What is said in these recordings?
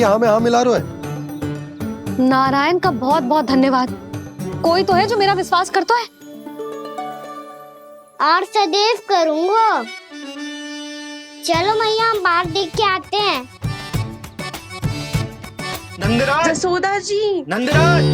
यहाँ में हाँ मिला रहे है। नारायण का बहुत बहुत धन्यवाद। कोई तो है जो मेरा विश्वास करता है। और सदैव करूँगा। चलो मैया हम बाहर देख के आते हैं। नंदराज, जसोदा जी, नंदराज।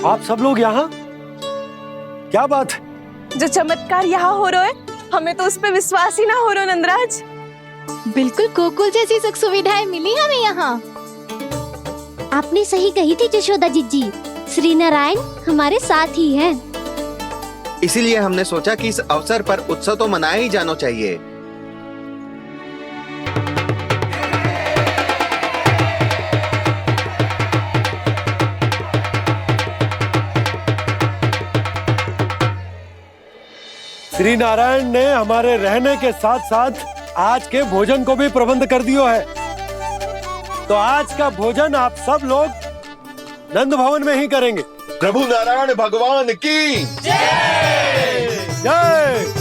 आप सब लोग यहाँ? क्या बात है? जो चमत्कार यहाँ हो रहा है, हमें तो उस पे विश्वास ही ना हो रहा नंदराज। बिल्कुल गोकुल जैसी सुख सुविधाएं मिली हमें यहाँ। आपने सही कही थी जशोदा जीजी, श्री नारायण हमारे साथ ही हैं। इसीलिए हमने सोचा कि इस अवसर पर उत्सव तो मनाया ही जाना चाहिए। श्री नारायण ने हमारे रहने के साथ साथ आज के भोजन को भी प्रबंध कर दियो है। तो आज का भोजन आप सब लोग नंद भवन में ही करेंगे। प्रभु नारायण भगवान की जय जय।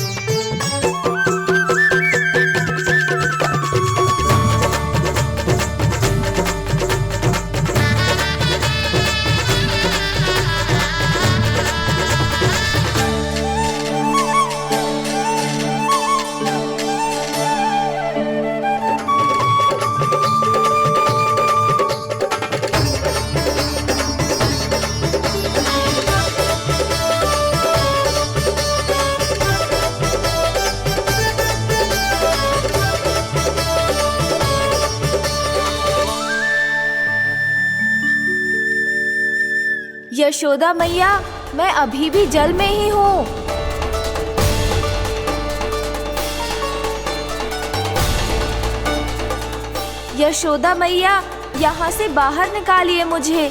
यशोदा मैया, मैं अभी भी जल में ही हूँ। यशोदा मैया, यहाँ से बाहर निकालिए मुझे।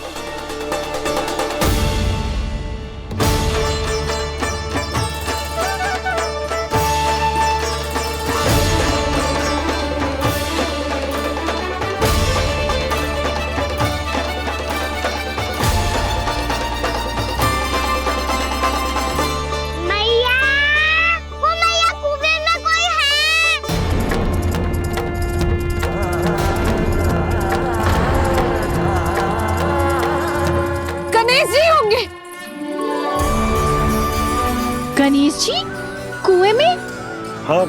मैया, वो मैया कुएं में कोई है। गणेश जी होंगे। गणेश जी कुएं में? हाँ,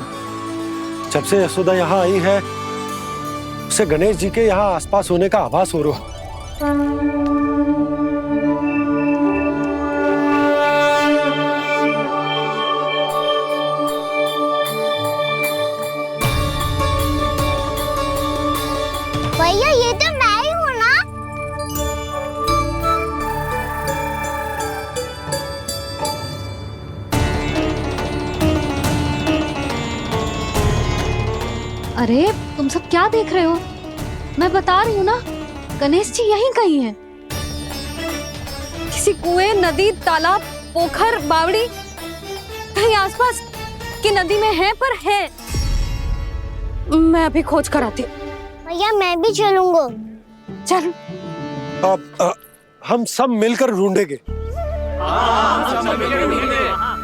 जब से यशोदा यहाँ आई है उसे गणेश जी के यहाँ आसपास होने का आभास हो रहा। भैया ये तो मैं ही हूँ ना। अरे तुम सब क्या देख रहे हो? मैं बता रही हूँ ना, गणेश जी यहीं कहीं हैं। किसी कुएं, नदी, तालाब, पोखर, बावड़ी कहीं आसपास की नदी में है, पर है। मैं अभी खोज कर आती हूँ। भैया मैं भी चलूंगा। चल। अब हम सब मिलकर ढूंढेंगे।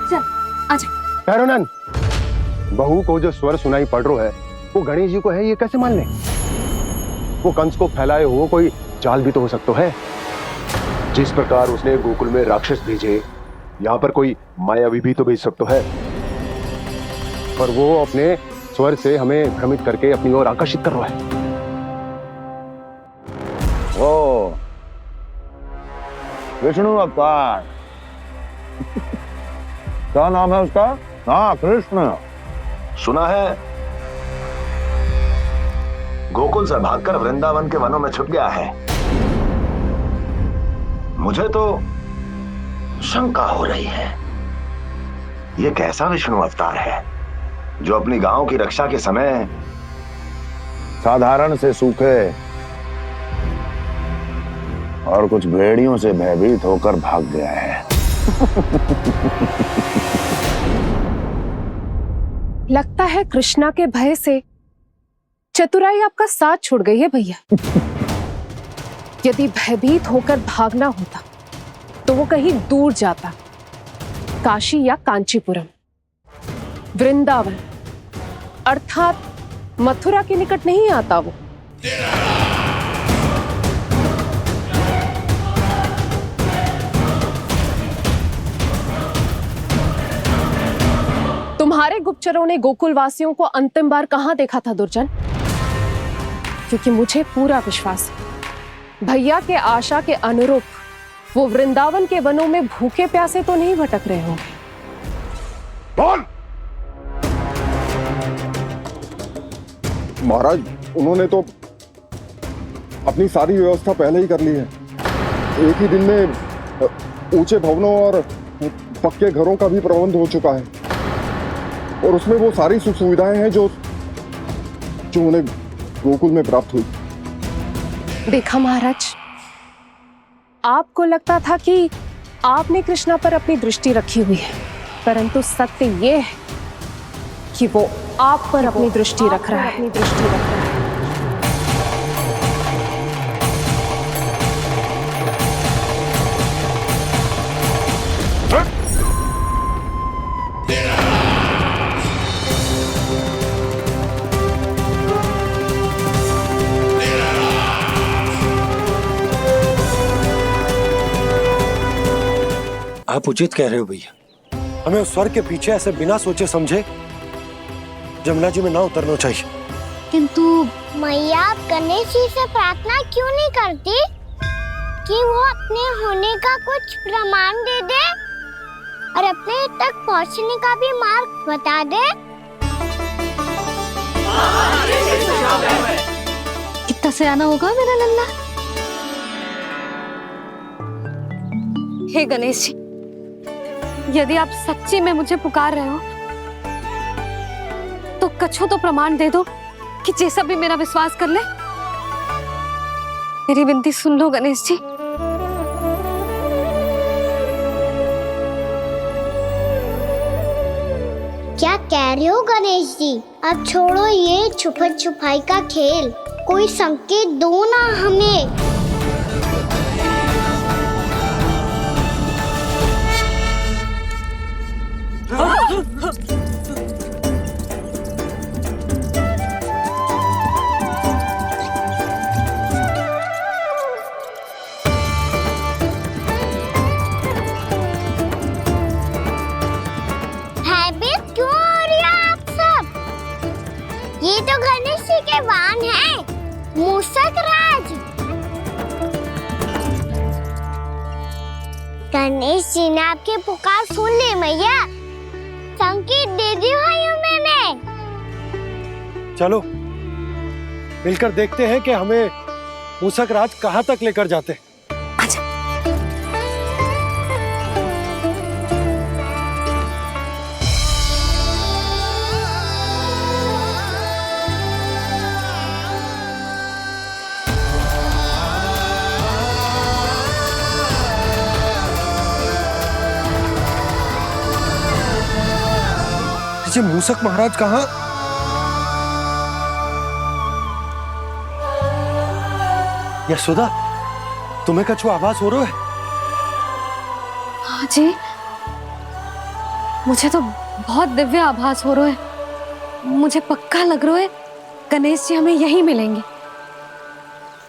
चल आजा। पैरोनन, बहू को जो स्वर सुनाई पड़ रहा है वो गणेश जी को है, ये कैसे मान ले? वो कंस को फैलाए हुए कोई जाल भी तो हो सकता है। जिस प्रकार उसने गोकुल में राक्षस भेजे, यहाँ पर कोई मायावी भी तो भेज सकता है। पर वो अपने स्वर से हमें भ्रमित करके अपनी ओर आकर्षित कर रहा है। ओ विष्णु अवतार। क्या नाम है उसका? हाँ, कृष्ण। सुना है गोकुल से भागकर वृंदावन के वनों में छुप गया है। मुझे तो शंका हो रही है, ये कैसा विष्णु अवतार है जो अपनी गांव की रक्षा के समय साधारण से सूखे और कुछ भेड़ियों से भयभीत होकर भाग गया है। लगता है कृष्णा के भय से चतुराई आपका साथ छोड़ गई है भैया। यदि भयभीत होकर भागना होता तो वो कहीं दूर जाता, काशी या कांचीपुरम, वृंदावन अर्थात मथुरा के निकट नहीं आता वो। तुम्हारे गुप्तचरों ने गोकुल वासियों को अंतिम बार कहां देखा था दुर्जन? क्योंकि मुझे पूरा विश्वास है भैया के आशा के अनुरूप वो वृंदावन के वनों में भूखे प्यासे तो नहीं भटक रहे होंगे। बोल! महाराज, उन्होंने तो अपनी सारी व्यवस्था पहले ही कर ली है। एक ही दिन में ऊंचे भवनों और पक्के घरों का भी प्रबंध हो चुका है और उसमें वो सारी सुख सुविधाएं हैं जो उन्हें गोकुल में प्राप्त हुई। देखा महाराज, आपको लगता था कि आपने कृष्णा पर अपनी दृष्टि रखी हुई है, परंतु सत्य ये है कि वो आप पर अपनी दृष्टि रख रहा है। आप उचित कह रहे हो भैया, हमें उस स्वर के पीछे ऐसे बिना सोचे समझे जमुना जी में ना उतरना चाहिए। किंतु मैया, आप गणेश जी से प्रार्थना क्यों नहीं करती कि वो अपने होने का कुछ प्रमाण दे दे और अपने तक पहुंचने का भी मार्ग बता दे? कितना सयाना होगा मेरा लल्ला। हे गणेश जी, यदि आप सच्ची में मुझे पुकार रहे हो तो कछो तो प्रमाण दे दो कि जैसा भी मेरा विश्वास कर ले। मेरी विनती सुन लो गणेश जी। क्या कह रहे हो गणेश जी? अब छोड़ो ये छुपन छुपाई का खेल, कोई संकेत दो ना हमें। ये तो गणेश जी के वाहन हैं, मूषक राज। गणेश जी ने आपकी पुकार सुन ली मैया, संकेत दे दी भाइयों मैंने। चलो मिलकर देखते हैं कि हमें मूषक राज कहाँ तक लेकर जाते हैं। ये मूषक महाराज कहाँ? यशोदा, तुम्हें कछु आभास हो रहा है? हाँ जी, मुझे तो बहुत दिव्य आभास हो रहा है। मुझे पक्का लग रहा है गणेश जी हमें यहीं मिलेंगे।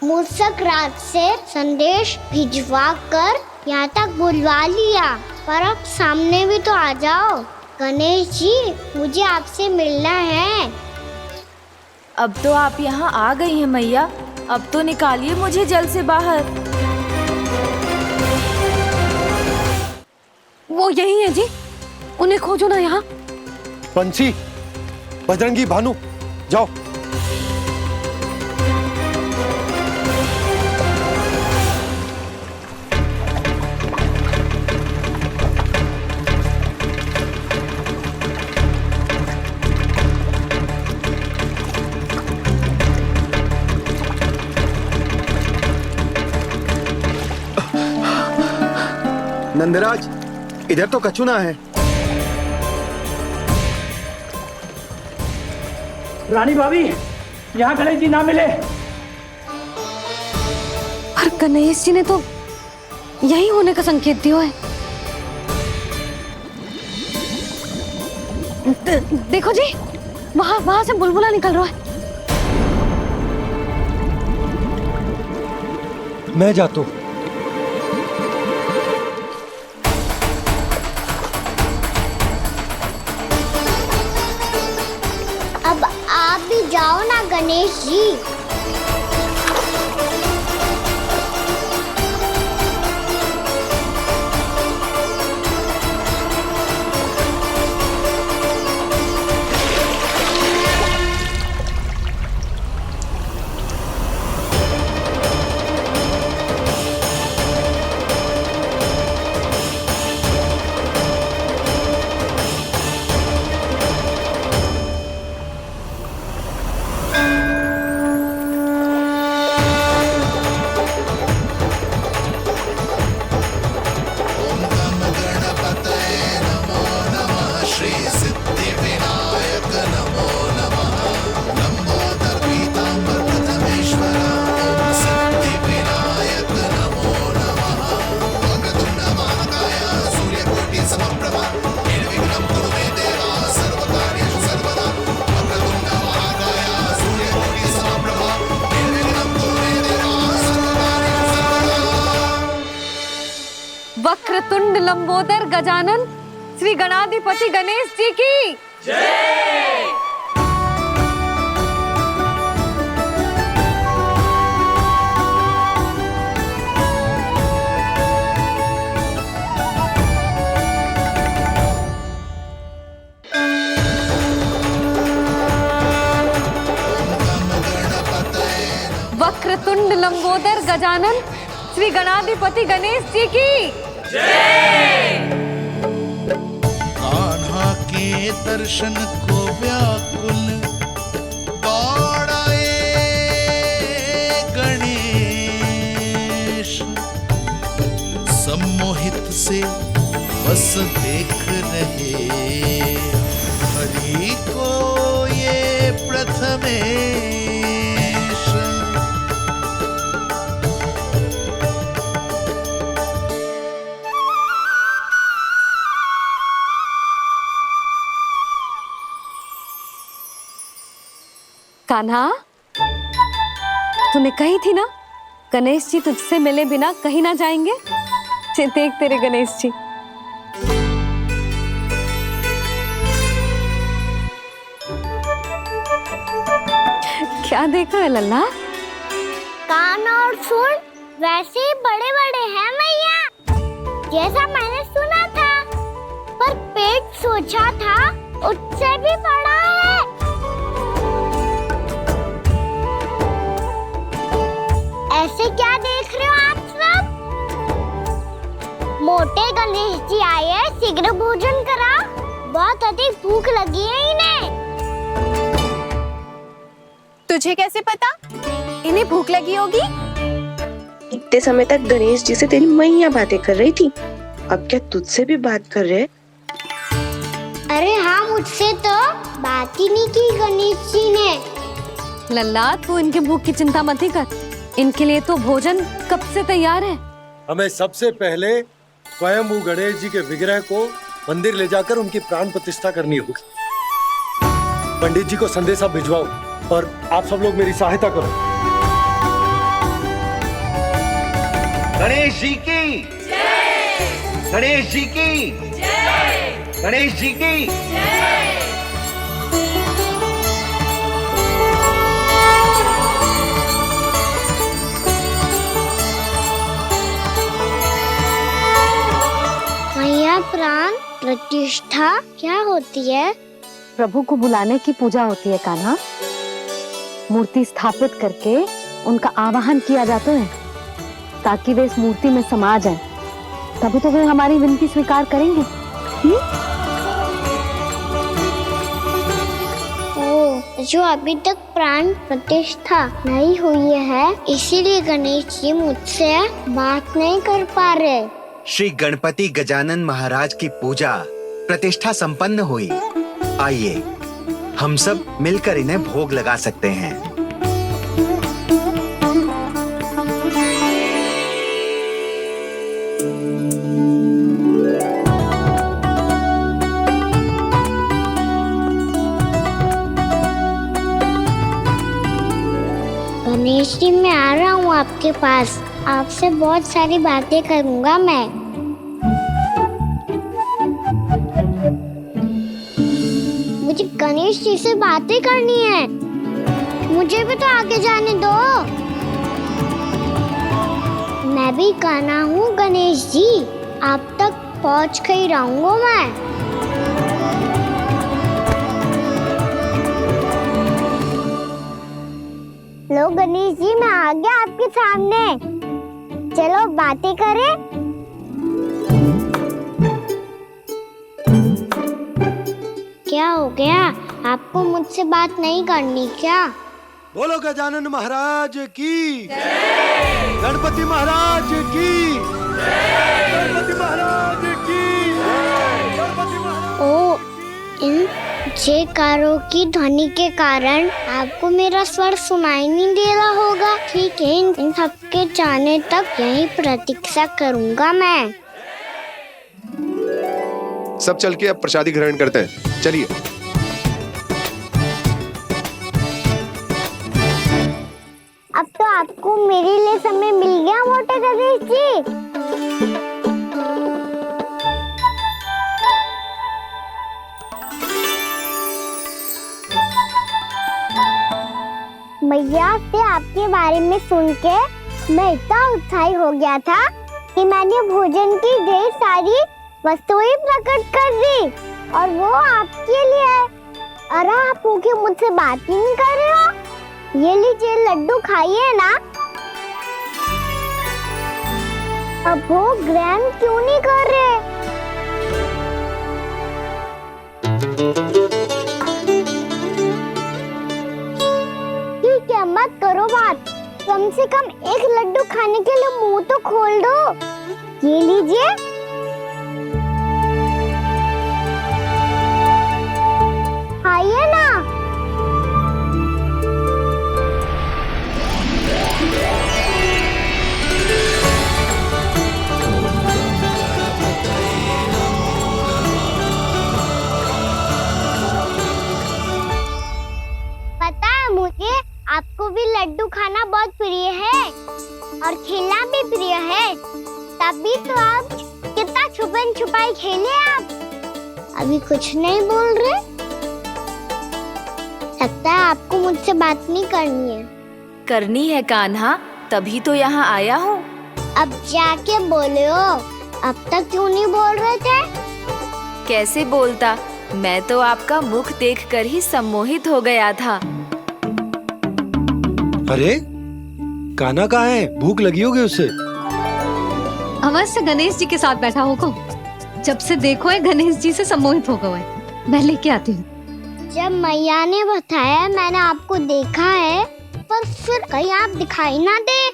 मूषक राज से संदेश भिजवा कर यहाँ तक बुलवा लिया, पर अब सामने भी तो आ जाओ। गणेश जी, मुझे आपसे मिलना है। अब तो आप यहाँ आ गई हैं मैया, अब तो निकालिए मुझे जल से बाहर। वो यही है जी, उन्हें खोजो ना यहाँ। बंसी, बजरंगी, भानु, जाओ। नंदराज, इधर तो कछु ना है। रानी भाभी, यहाँ गणेश जी ना मिले। पर गणेश जी ने तो यही होने का संकेत दिया है। देखो जी, वहां से बुलबुला निकल रहा है। मैं जाता हूँ। अब आप भी जाओ ना गणेश जी। वक्रतुंड लंबोदर गजानन श्री गणाधिपति गणेश जी की जय। वक्रतुंड लंबोदर गजानन श्री गणाधिपति गणेश जी की जय। कान्हा के दर्शन को व्याकुल दौड़ाए गणेश, सम्मोहित से बस देख रहे हरि को ये प्रथमेश। कान्हा, तूने कही थी ना गणेश जी तुझसे मिले बिना कहीं ना जाएंगे। देख तेरे गणेश जी। क्या देख रहा है लल्ला? कान और सुन वैसे ही बड़े बड़े हैं मैया, जैसा मैंने सुना था, पर पेट सोचा था उससे भी बड़ा है। ऐसे क्या देख रहे हो आप सब? मोटे गणेश जी आए हैं, शीघ्र भोजन करा, बहुत अधिक भूख लगी है इन्हें। तुझे कैसे पता इन्हें भूख लगी होगी? इतने समय तक गणेश जी से तेरी मैया बातें कर रही थी, अब क्या तुझसे भी बात कर रहे? अरे हाँ, मुझसे तो बात ही नहीं की गणेश जी ने। लल्ला, तू इनके भूख की चिंता मत ही कर, इनके लिए तो भोजन कब से तैयार है। हमें सबसे पहले स्वयं गणेश जी के विग्रह को मंदिर ले जाकर उनकी प्राण प्रतिष्ठा करनी होगी। पंडित जी को संदेशा भिजवाओ और आप सब लोग मेरी सहायता करो। गणेश जी की जय। गणेश जी की जय। गणेश जी की जय। मैया, प्राण प्रतिष्ठा क्या होती है? प्रभु को बुलाने की पूजा होती है कान्हा। मूर्ति स्थापित करके उनका आवाहन किया जाता है ताकि वे इस मूर्ति में समा जाएं। तभी तो वे हमारी विनती स्वीकार करेंगे। जो अभी तक प्राण प्रतिष्ठा नहीं हुई है, इसीलिए गणेश जी मुझसे बात नहीं कर पा रहे। श्री गणपति गजानन महाराज की पूजा प्रतिष्ठा संपन्न हुई। आइए हम सब मिलकर इन्हें भोग लगा सकते हैं। गणेश जी मैं आ रहा हूँ आपके पास, आपसे बहुत सारी बातें करूँगा मैं। मुझे गणेश जी से बातें करनी है, मुझे भी तो आगे जाने दो। मैं भी कान्हा हूँ गणेश जी, आप तक पहुँच कर ही रहूँगा मैं। लो गणेश जी मैं आ गया आपके सामने, चलो बातें करें। क्या हो गया, आपको मुझसे बात नहीं करनी क्या? बोलो गजानन महाराज की, गणपति महाराज की, गणपति महाराज की, गणपति महाराज। ओ, इन जयकारों की ध्वनि के कारण आपको मेरा स्वर सुनाई नहीं दे रहा होगा। ठीक है, इन सबके जाने तक यही प्रतीक्षा करूंगा मैं। सब चल के अब प्रसादी ग्रहण करते हैं, चलिए। अब तो आपको मेरे लिए समय मिल गया मोटे गणेश जी। मैया से आपके बारे में सुन के मैं इतना उत्साही हो गया था कि मैंने भोजन की ढेर सारी वस्तुएं प्रकट कर दी, और वो आपके लिए। अरे आप भूखे मुझसे बात ही नहीं कर रहे हो। ये लीजिए लड्डू खाइए ना। अब भोग ग्रहण क्यों नहीं कर रहे? ठीक है, मत करो बात, कम से कम एक लड्डू खाने के लिए मुंह तो खोल दो। ये लीजिए। खाइए ना। पता है मुझे, आपको भी लड्डू खाना बहुत प्रिय है और खेलना भी प्रिय है, तभी तो आप कितना छुपन छुपाई खेले। आप अभी कुछ नहीं बोल रहे, लगता है आपको मुझसे बात नहीं करनी है। करनी है कान्हा, तभी तो यहाँ आया हूँ। अब जाके बोलो, अब तक क्यों नहीं बोल रहे थे? कैसे बोलता, मैं तो आपका मुख देखकर ही सम्मोहित हो गया था। अरे कान्हा कहाँ है? भूख लगी होगी उसे। अवश्य गणेश जी के साथ बैठा होगा, जब से देखो है गणेश जी से सम्मोहित हो गया है। मैं लेके आती हूँ। जब मैया ने बताया मैंने आपको देखा है, पर फिर कहीं आप दिखाई ना दे,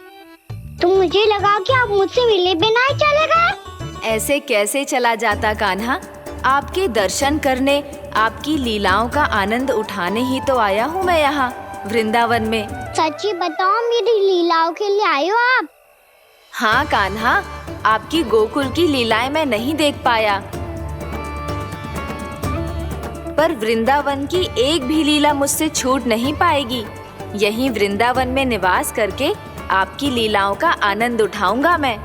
तो मुझे लगा कि आप मुझसे मिले बिना ही चले गए। ऐसे कैसे चला जाता कान्हा, आपके दर्शन करने, आपकी लीलाओं का आनंद उठाने ही तो आया हूँ मैं यहाँ वृंदावन में। सच्ची बताओ, मेरी लीलाओं के लिए आए हो आप? हाँ कान्हा, आपकी गोकुल की लीलाएं मैं नहीं देख पाया, पर वृंदावन की एक भी लीला मुझसे छूट नहीं पाएगी। यहीं वृंदावन में निवास करके आपकी लीलाओं का आनंद उठाऊंगा मैं।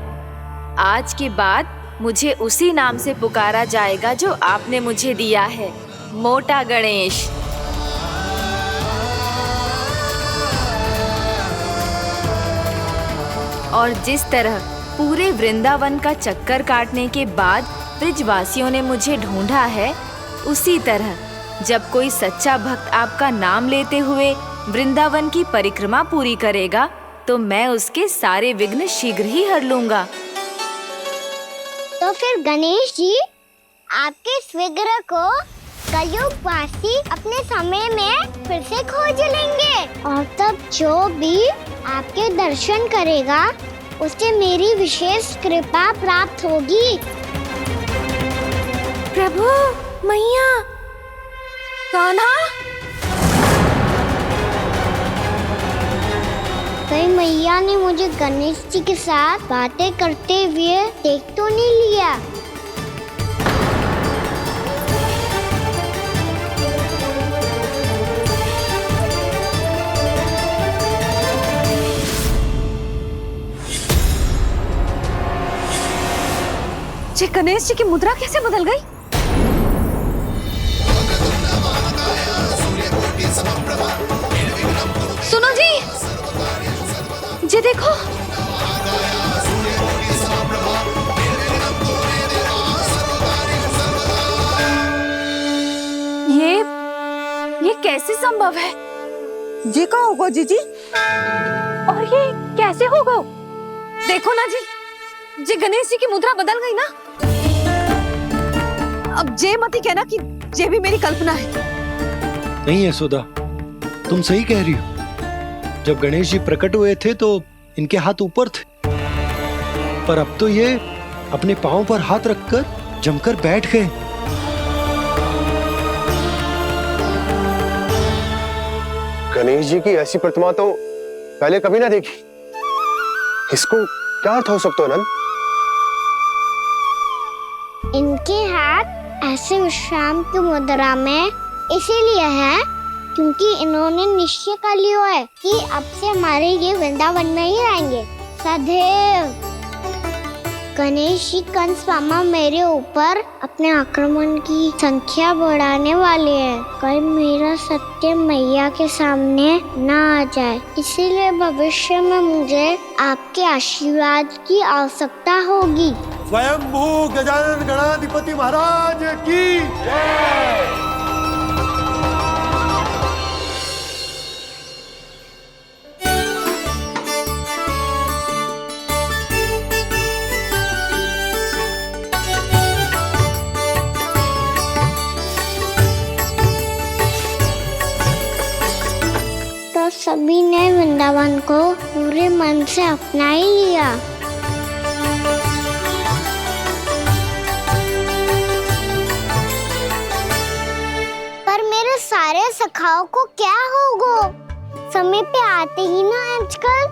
आज के बाद मुझे उसी नाम से पुकारा जाएगा जो आपने मुझे दिया है, मोटा गणेश। और जिस तरह पूरे वृंदावन का चक्कर काटने के बाद ब्रिजवासियों ने मुझे ढूंढा है, उसी तरह जब कोई सच्चा भक्त आपका नाम लेते हुए वृंदावन की परिक्रमा पूरी करेगा, तो मैं उसके सारे विघ्न शीघ्र ही हर लूंगा। तो फिर गणेश जी, आपके इस विग्रह को कलयुगवासी अपने समय में फिर से खोज लेंगे, और तब जो भी आपके दर्शन करेगा उसे मेरी विशेष कृपा प्राप्त होगी। प्रभु, मैया, कान्हा। कहीं मैया ने मुझे गणेश जी के साथ बातें करते हुए देख तो नहीं लिया? जी गणेश जी की मुद्रा कैसे बदल गई? सुनो जी, जी देखो। ये कैसे संभव है? जी का होगा जीजी? और ये कैसे होगा? देखो ना जी, जी गणेश जी की मुद्रा बदल गई ना। अब जे मती कहना कि ये भी मेरी कल्पना है। नहीं यशोदा, तुम सही कह रही हो। जब गणेश जी प्रकट हुए थे तो इनके हाथ ऊपर थे, पर अब तो ये अपने पांव पर हाथ रखकर जमकर बैठ गए। गणेश जी की ऐसी प्रतिमा तो पहले कभी ना देखी। इसको क्या अर्थ हो सकता है नंद? इनके हाथ ऐसे विश्राम की मुद्रा में इसीलिए है क्योंकि इन्होंने निश्चय कर लिया है कि अब से हमारे ये वृंदावन में ही रहेंगे सदैव। गणेश जी कंस मामा मेरे ऊपर अपने आक्रमण की संख्या बढ़ाने वाले हैं। कल मेरा सत्य मैया के सामने ना आ जाए, इसीलिए भविष्य में मुझे आपके आशीर्वाद की आवश्यकता होगी। स्वयंभू गजानन गणाधिपति महाराज की जय। तो सभी ने वृंदावन को पूरे मन से अपना ही लिया। पर मेरे सारे सखाओं को क्या होगा? समय पे आते ही ना आजकल।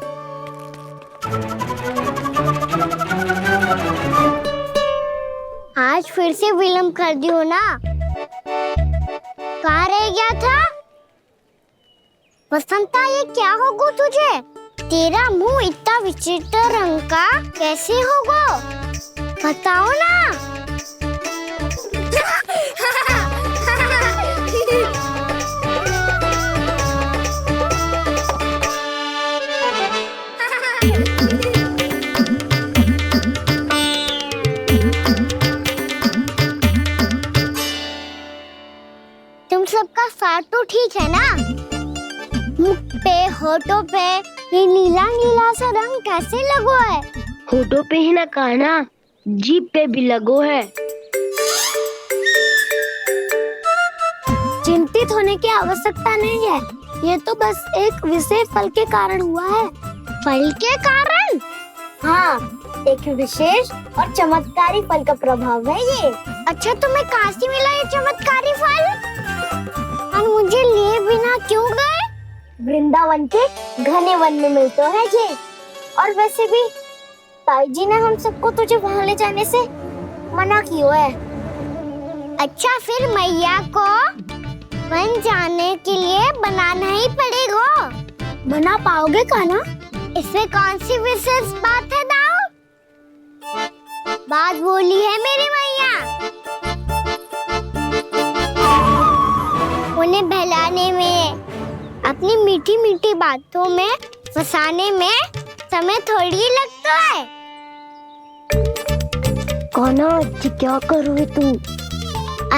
आज फिर से विलंब कर दियो ना। कहाँ रह गया था? वसंता, ये क्या होगा तुझे? तेरा मुंह इतना विचित्र रंग का कैसे होगा? बताओ ना। तुम सबका साथ तो ठीक है ना? मुख पे, होठों पे ये नीला नीला सा रंग कैसे लगो है? होठों पे ही ना काना, जीभ पे भी लगो है। चिंतित होने की आवश्यकता नहीं है, ये तो बस एक विशेष फल के कारण हुआ है। फल के कारण? हाँ, एक विशेष और चमत्कारी फल का प्रभाव है ये। अच्छा, तुम्हें कहाँ से मिला ये चमत्कारी फल? और मुझे लिए बिना क्यों गए? वृंदावन के घने वन में मिलते हैं ये। और वैसे भी ताई जी ने हम सबको तुझे वहाँ ले जाने से मना किया है। अच्छा, फिर मैया को वन जाने के लिए बनाना ही पड़ेगा। बना पाओगे कान्हा? इसमें कौन सी विशेष बात है दाऊ? बात बोली है मेरी मैया। उन्हें बहलाने में, अपनी मीठी मीठी बातों में फंसाने में समय थोड़ी लगता है। कान्हा, क्या करोगे तू?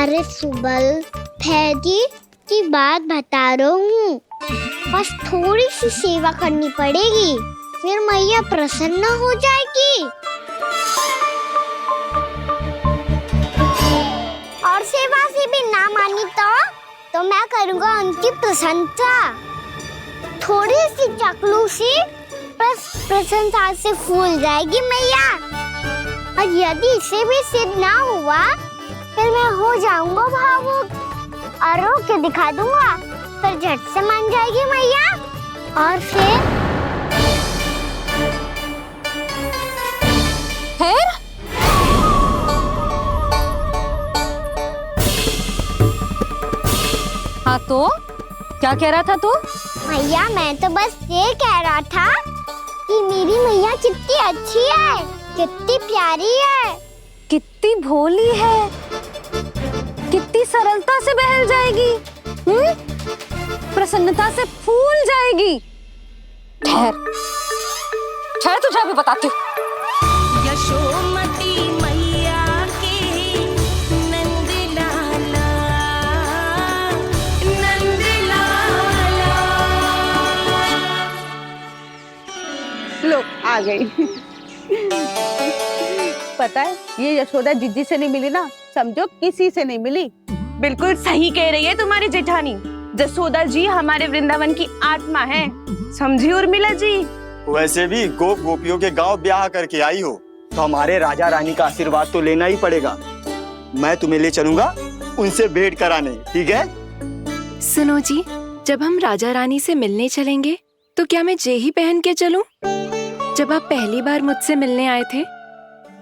अरे सुबल, फैजी की बात बता रहा हूँ। बस थोड़ी सी सेवा करनी पड़ेगी, फिर मैया प्रसन्न हो जाएगी। और सेवा से भी ना मानी तो मैं करूँगा उनकी प्रशंसा। थोड़ी सी चकलूसी बस प्रशंसा से फूल जाएगी मैया। और यदि इसे भी सिद्ध ना हुआ, फिर मैं हो जाऊंगा भावुक और रो के दिखा दूंगा, फिर झट से मान जाएगी मैया। और फिर हाँ, तो क्या कह रहा था तू? मैया, मैं तो बस ये कह रहा था कि मेरी मैया कितनी अच्छी है, कितनी प्यारी है। कितनी भोली है, कितनी सरलता से बहल जाएगी, प्रसन्नता से फूल जाएगी। ठहर ठहर, तुझे अभी बताती हूँ। यशोमती मैया के नंद लाला, नंद लाला। लो आ गई। पता है ये यशोदा जिज्जी से नहीं मिली ना, समझो किसी से नहीं मिली। बिल्कुल सही कह रही है तुम्हारी जेठानी। जसोदा जी हमारे वृंदावन की आत्मा है, समझी उर्मिला जी। वैसे भी गोप गोपियों के गांव ब्याह करके आई हो तो हमारे राजा रानी का आशीर्वाद तो लेना ही पड़ेगा। मैं तुम्हें ले चलूंगा उनसे भेंट कराने, ठीक है? सुनो जी, जब हम राजा रानी से मिलने चलेंगे तो क्या मैं जे ही पहन के चलूं? जब आप पहली बार मुझसे मिलने आए थे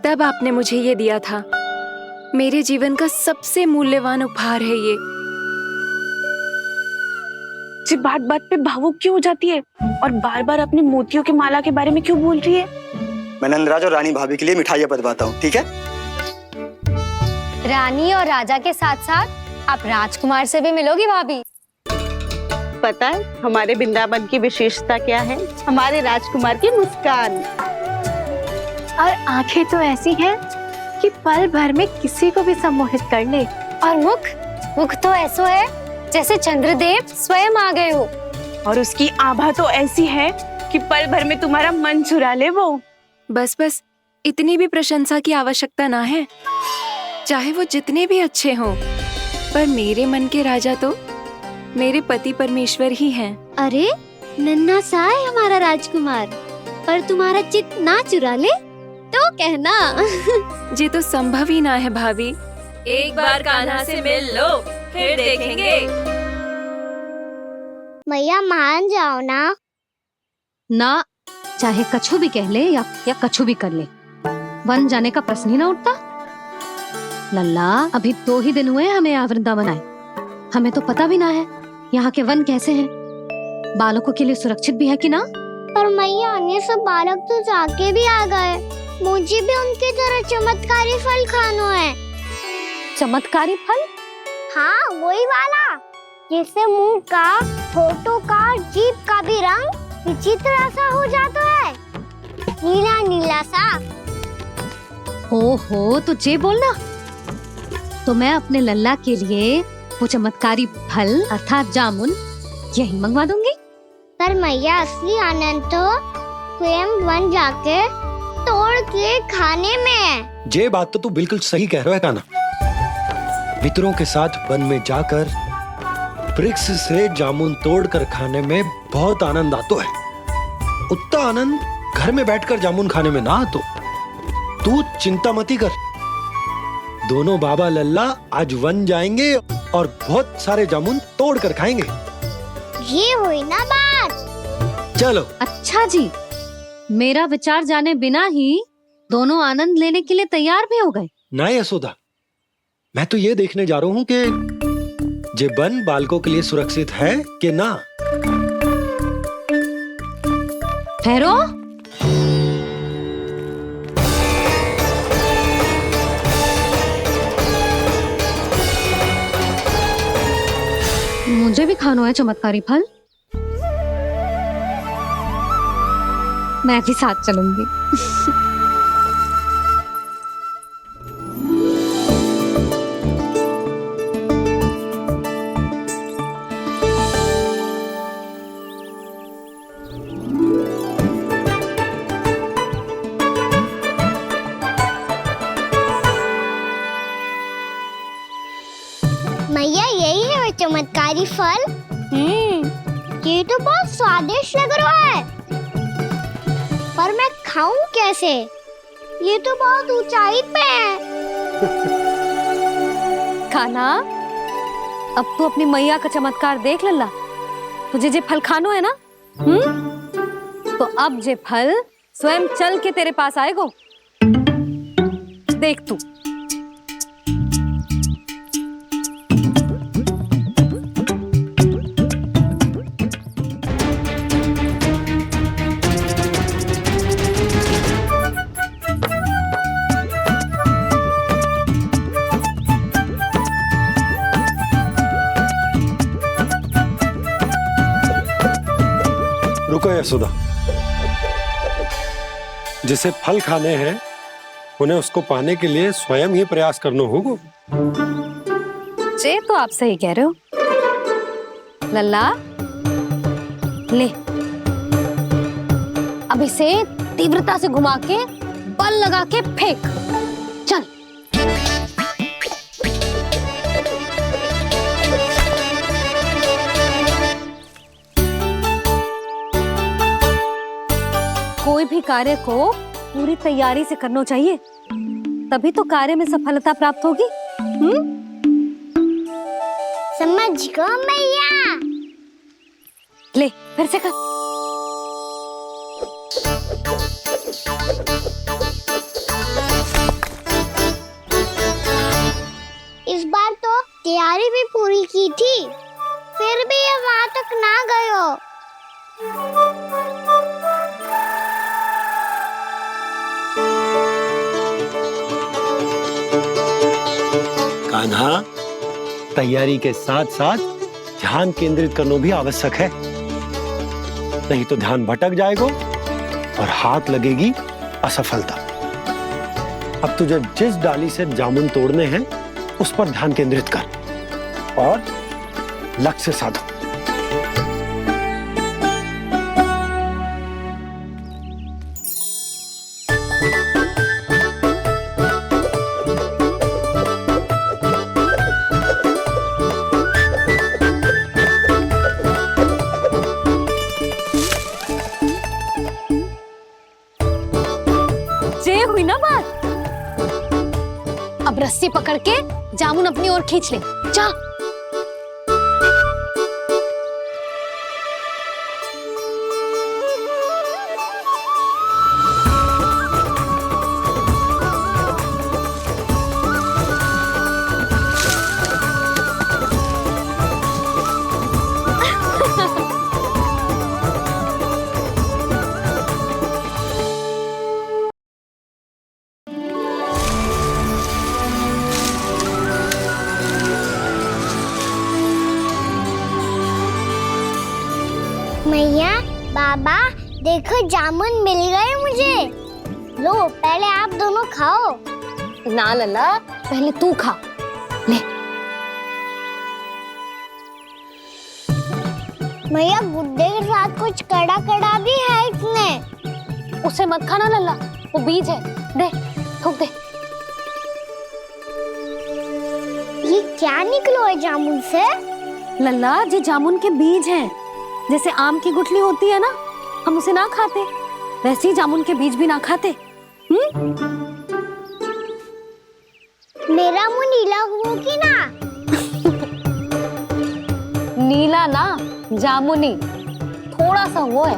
तब आपने मुझे ये दिया था। मेरे जीवन का सबसे मूल्यवान उपहार है ये। जी बात बात पे भावुक क्यों हो जाती है और बार बार अपने मोतियों के माला के बारे में क्यों बोल रही है? मैं नंदराज और रानी भाभी के लिए मिठाइयाँ बंटवाता हूँ, ठीक है? रानी और राजा के साथ साथ आप राजकुमार से भी मिलोगी भाभी। पता है हमारे वृंदावन की विशेषता क्या है? हमारे राजकुमार की मुस्कान। और आंखें तो ऐसी हैं कि पल भर में किसी को भी सम्मोहित कर ले। और मुख तो ऐसा है जैसे चंद्रदेव स्वयं आ गए हो। और उसकी आभा तो ऐसी है कि पल भर में तुम्हारा मन चुरा ले वो। बस बस, इतनी भी प्रशंसा की आवश्यकता ना है। चाहे वो जितने भी अच्छे हों, पर मेरे मन के राजा तो मेरे पति परमेश्वर ही हैं। अरे नन्हा सा है हमारा राजकुमार, पर तुम्हारा चित्त ना चुरा ले तो कहना। ये तो संभव ही ना है भाभी। एक बार कान्हा से मिल लो, फिर देखेंगे। मैया मान जाओ ना। चाहे कछु भी कह ले या कछु भी कर ले, वन जाने का प्रश्न ही ना उठता। लल्ला, अभी 2 ही दिन हुए हमें यहाँ वृंदावन आए। हमें तो पता भी ना है यहाँ के वन कैसे हैं, बालकों के लिए सुरक्षित भी है कि ना। पर मैया अन्य सब बालक तो जाके भी आ गए, मुझे भी उनकी तरह चमत्कारी फल खाना है। चमत्कारी फल? हाँ वही वाला, जिससे मुंह का, होठों का, जीभ का भी रंग विचित्र सा हो जाता है, नीला नीला सा। हो तो जे बोलना। तो मैं अपने लल्ला के लिए वो चमत्कारी फल अर्थात जामुन यही मंगवा दूंगी। पर मैया असली आनंद तो स्वयं वन जाके तोड़ के खाने में है। ये बात तो तू बिल्कुल सही कह रहा है कान्हा। मित्रों के साथ वन में जाकर वृक्ष से जामुन तोड़कर खाने में बहुत आनंद आता है। उतना आनंद घर में बैठकर जामुन खाने में ना आतो। तू चिंता मती कर, दोनों बाबा लल्ला आज वन जाएंगे और बहुत सारे जामुन तोड़कर खाएंगे। ये हुई ना बात। चलो। अच्छा जी, मेरा विचार जाने बिना ही दोनों आनंद लेने के लिए तैयार भी हो गए। ना यशोदा, मैं तो ये देखने जा रहा हूँ कि जे वन बालकों के लिए सुरक्षित है कि ना। ठहरो। मुझे भी खाना है चमत्कारी फल। मैं भी साथ चलूंगी। मैया यही है वो चमत्कारी फल। ये तो बहुत स्वादिष्ट लग रहा है, पर मैं खाऊं कैसे? ये तो बहुत ऊंचाई पे है। खाना, अब तो अपनी मैया का चमत्कार देख लल्ला। तुझे जे फल खानो है ना, तो अब जे फल स्वयं चल के तेरे पास आएगो। देख तू। यशोदा, जिसे फल खाने हैं उन्हें उसको पाने के लिए स्वयं ही प्रयास करना होगा। जे तो आप सही कह रहे हो। लल्ला ले, अब इसे तीव्रता से घुमा के बल लगा के फेंक। चल। कोई भी कार्य को पूरी तैयारी से करना चाहिए, तभी तो कार्य में सफलता प्राप्त होगी। समझ गो मैया। ले फिर से कर। इस बार तो तैयारी भी पूरी की थी, फिर भी ये वहां तक ना गए हो। कान्हा, तैयारी के साथ साथ ध्यान केंद्रित करना भी आवश्यक है, नहीं तो ध्यान भटक जाएगा और हाथ लगेगी असफलता। अब तुझे जिस डाली से जामुन तोड़ने हैं उस पर ध्यान केंद्रित कर और लक्ष्य साधो। हुई ना बात। अब रस्सी पकड़ के जामुन अपनी ओर खींच ले। जा। मैया, बाबा, देखो जामुन मिल गए मुझे। लो, पहले आप दोनों खाओ। ना लल्ला, पहले तू खा। ले। मैया, गुड्डे के साथ कुछ कड़ा कड़ा भी है इसमें। उसे मत खाना लल्ला, वो बीज है। दे, थूक दे। ये क्या निकलो है जामुन से? लल्ला, ये जामुन के बीज हैं। जैसे आम की गुठली होती है ना, हम उसे ना खाते, वैसे ही जामुन के बीज भी ना खाते। मेरा मुंह नीला हुआ कि ना? नीला ना, जामुनी, थोड़ा सा वो है।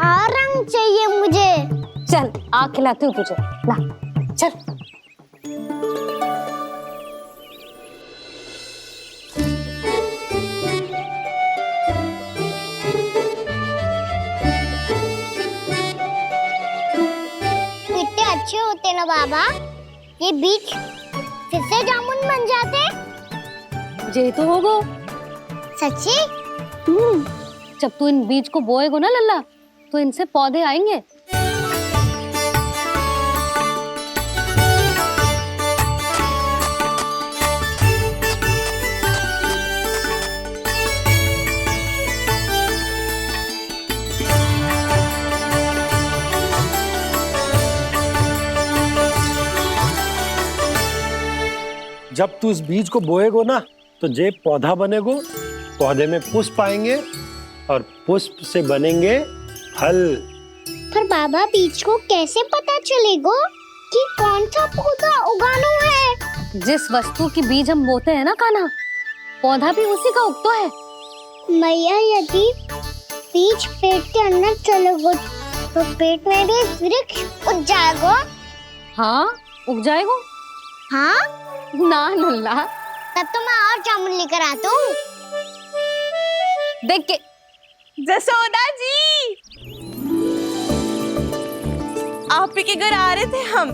और रंग चाहिए मुझे। चल, आ खिलाती हूँ तुझे। ला, चल। अच्छे होते ना बाबा, ये बीज फिर से जामुन बन जाते। जे तो होगो। सच्ची? जब तू इन बीज को बोएगो ना लल्ला, तो इनसे पौधे आएंगे। जब तू इस बीज को बोएगो ना, तो जे पौधा बनेगो, पौधे में पुष्प आएंगे और पुष्प से बनेंगे फल। पर बाबा, बीज को कैसे पता चलेगा कि कौन सा पौधा उगाना है? जिस वस्तु की बीज हम बोते हैं ना कान्हा, पौधा भी उसी का उगता है। मैया, यदि बीज पेट के अंदर चलेगा तो पेट में भी वृक्ष उग जाएगा। हाँ, उग जाएगा। हाँ ना लल्ला, तब तो मैं और जामुन लेकर आता हूँ। देख के। जसोदा जी, आप ही के घर आ रहे थे हम।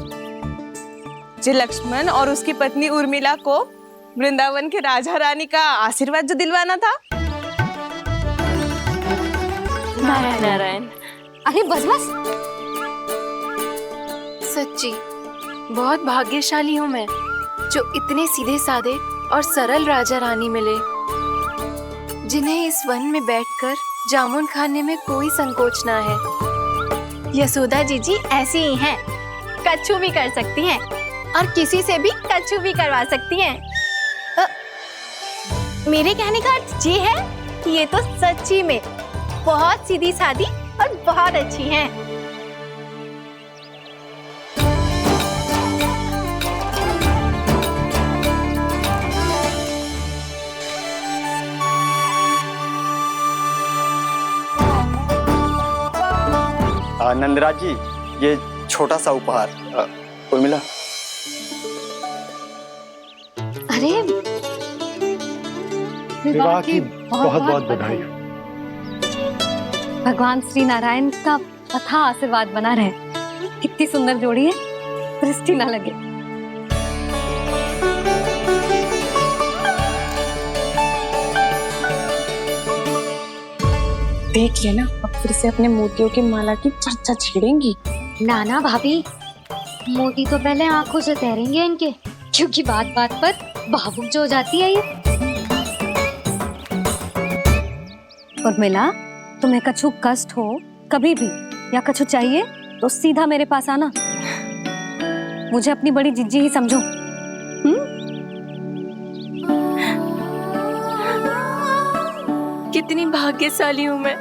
जो लक्ष्मण और उसकी पत्नी उर्मिला को वृंदावन के राजा रानी का आशीर्वाद जो दिलवाना था। नारायण नारायण। अरे बस बस। सच्ची बहुत भाग्यशाली हूँ मैं, जो इतने सीधे साधे और सरल राजा रानी मिले, जिन्हें इस वन में बैठकर जामुन खाने में कोई संकोच ना है। यशोदा जीजी ऐसी ही हैं, कच्छू भी कर सकती हैं और किसी से भी कच्छू भी करवा सकती हैं। मेरे कहने का अर्थ ये है कि ये तो सच्ची में बहुत सीधी सादी और बहुत अच्छी हैं। नंदराज जी, ये छोटा सा उपहार। उर्मिला। अरे विवाह की बहुत बहुत बधाई। भगवान श्री नारायण का अथाह आशीर्वाद बना रहे। कितनी सुंदर जोड़ी है, दृष्टि ना लगे। देख लेना, अब फिर से अपने मोतियों की माला की चर्चा छेड़ेंगी। नाना भाभी, मोती तो पहले आंखों से तैरेंगे इनके, क्योंकि बात बात पर भावुक जो हो जाती है ये। उर्मिला, तुम्हें कछु कष्ट हो कभी भी या कछु चाहिए तो सीधा मेरे पास आना। मुझे अपनी बड़ी जिज्जी ही समझो। कितनी भाग्यशाली हूँ मैं,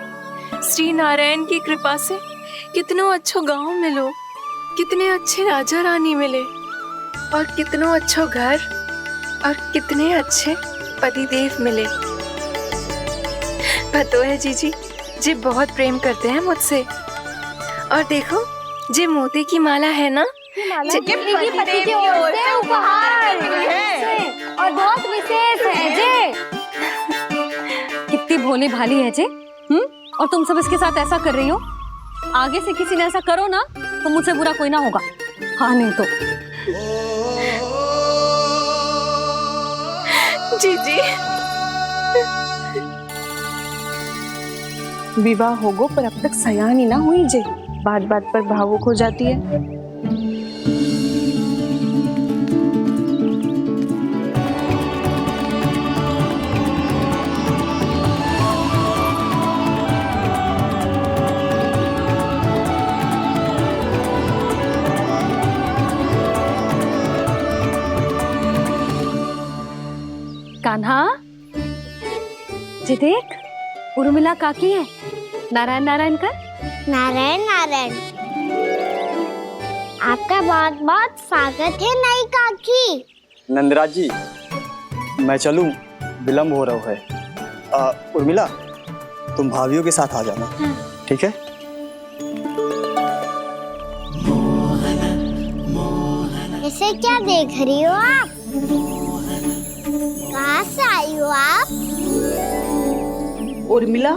श्री नारायण की कृपा से कितनों अच्छो गांव मिलो, कितने अच्छे राजा रानी मिले और कितनों अच्छो घर और कितने अच्छे पतिदेव मिले। पतो है जीजी, जी बहुत प्रेम करते हैं मुझसे। और देखो, जे मोती की माला है ना, पति की ओर से उपहार और बहुत विशेष है जे। कितनी भोली भाली है जे। और तुम सब इसके साथ ऐसा कर रही हो। आगे से किसी ने ऐसा करो ना तो मुझसे बुरा कोई ना होगा। हाँ नहीं तो। जीजी, विवाह होगो पर अब तक सयानी ना हुई जे, बात बात पर भावुक हो जाती है। कान्हा, जी देख, उर्मिला काकी है। नारायण नारायण कर। नारायण नारायण। आपका बहुत बहुत स्वागत है नई काकी। नंदराज जी, मैं चलूं, विलम्ब हो रहा है। उर्मिला, तुम भाभियों के साथ आ जाना। ठीक है? इसे क्या देख रही हो आप? कहाँ से आई हो आप? उर्मिला,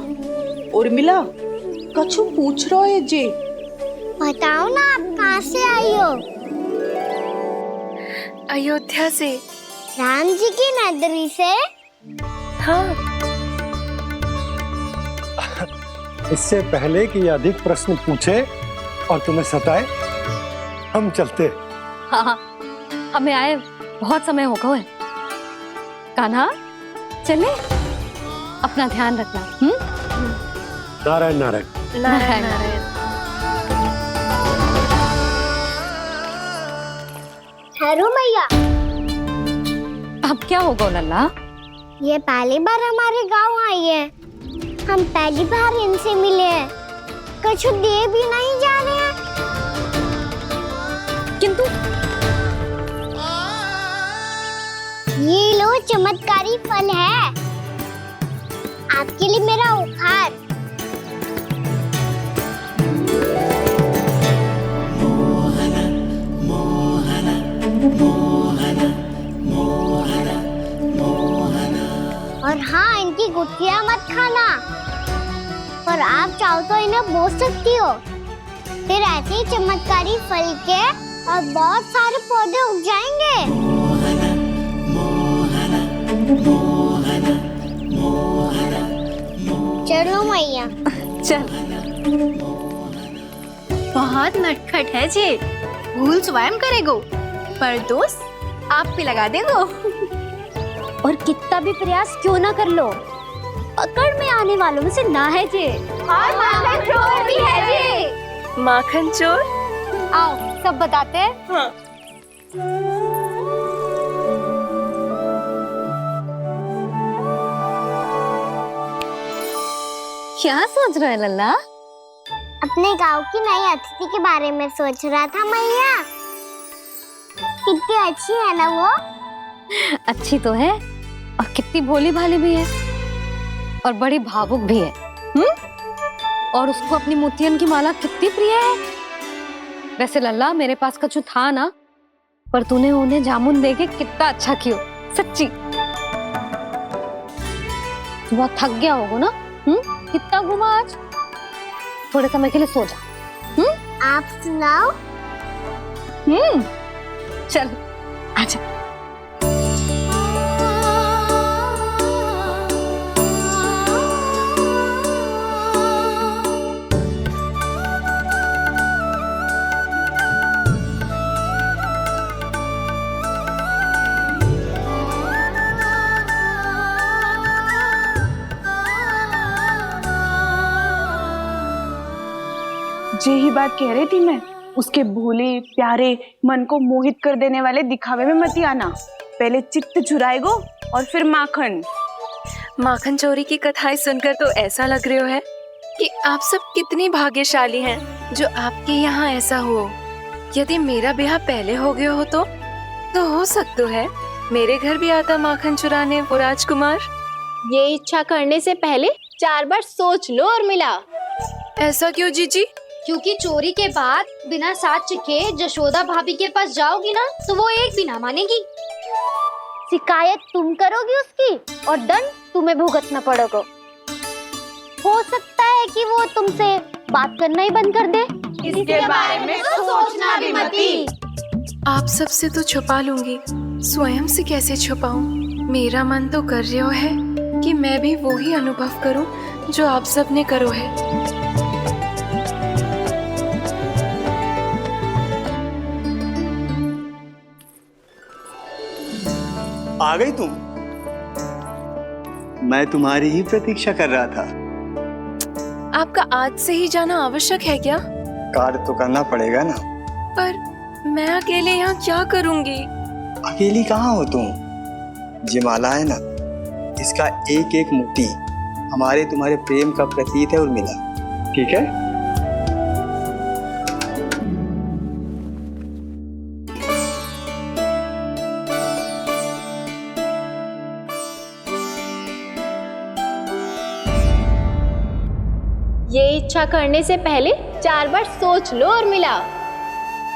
उर्मिला, कछु पूछ रहा है जे। बताओ ना, आप कहाँ से आई हो? अयोध्या से। राम जी की नगरी से? हाँ। इससे पहले कि अधिक प्रश्न पूछे और तुम्हें सताए, हम चलते। हाँ, हमें आए बहुत समय हो गया है। कान्हा, चले, अपना ध्यान रखना। नारायण नारायण। नारायण नारायण। ठहरू मैया। अब क्या होगा लल्ला? ये पहली बार हमारे गांव आई है। हम पहली बार इनसे मिले हैं। कछु दे भी नहीं जा रहे हैं। किंतु ये लो, चमत्कारी फल है आपके लिए, मेरा उपहार। और हाँ, इनकी गुठलियां मत खाना। और आप चाहो तो इन्हें बो सकती हो। फिर ऐसे ही चमत्कारी फल के और बहुत सारे पौधे उग जाएंगे। चलो मैया। चल। बहुत नटखट है जे, भूल स्वयं करेगो, पर दोस्त आप पे लगा देगो। और कितना भी प्रयास क्यों ना कर लो, पकड़ में आने वालों में से ना है जे। और माखन चोर भी है जे। माखन चोर? आओ सब बताते हैं। हाँ। क्या सोच रहे हैं लल्ला? अपने गांव की नई अतिथि के बारे में सोच रहा था मैया। कितनी अच्छी है ना वो। अच्छी तो है और कितनी भोली भाली भी है और बड़ी भावुक भी है। और उसको अपनी मोतियन की माला कितनी प्रिय है। वैसे लल्ला मेरे पास कछु था ना, पर तूने उन्हें जामुन देके कितना अच्छा किया, सच्ची। बहुत थक गया होगा ना? कितना घूमा आज? थोड़े समय के लिए सो जा। आप सुनाओ। चल आजा। यही बात कह रही थी मैं, उसके भोले प्यारे मन को मोहित कर देने वाले दिखावे में मत आना। पहले चित्त चुराएगो और फिर माखन। माखन चोरी की कथाएं सुनकर तो ऐसा लग रहा है कि आप सब कितनी भाग्यशाली हैं जो आपके यहाँ ऐसा हो। यदि मेरा ब्याह पहले हो गया हो तो हो सकता है मेरे घर भी आता माखन चुराने वो राजकुमार। ये इच्छा करने से पहले 4 बार सोच लो और मिला। ऐसा क्यों जीजी? क्योंकि चोरी के बाद बिना साक्ष्य के जशोदा भाभी के पास जाओगी ना तो वो एक भी ना मानेगी। शिकायत तुम करोगी उसकी और दंड तुम्हें भुगतना पड़ेगा। हो सकता है कि वो तुमसे बात करना ही बंद कर दे। इसके बारे में तो सोचना भी मती। आप सबसे तो छुपा लूंगी, स्वयं से कैसे छुपाऊं? मेरा मन तो कर रहा है कि मैं भी वो ही अनुभव करूं जो आप सब ने करो है। आ गई तुम? मैं तुम्हारी ही प्रतीक्षा कर रहा था। आपका आज से ही जाना आवश्यक है क्या? कार्य तो करना पड़ेगा ना। पर मैं अकेले यहाँ क्या करूँगी? अकेली कहाँ हो तुम? ये माला है ना, इसका एक एक मोती हमारे तुम्हारे प्रेम का प्रतीक है उर्मिला, ठीक है? ये इच्छा करने से पहले 4 बार सोच लो और मिला।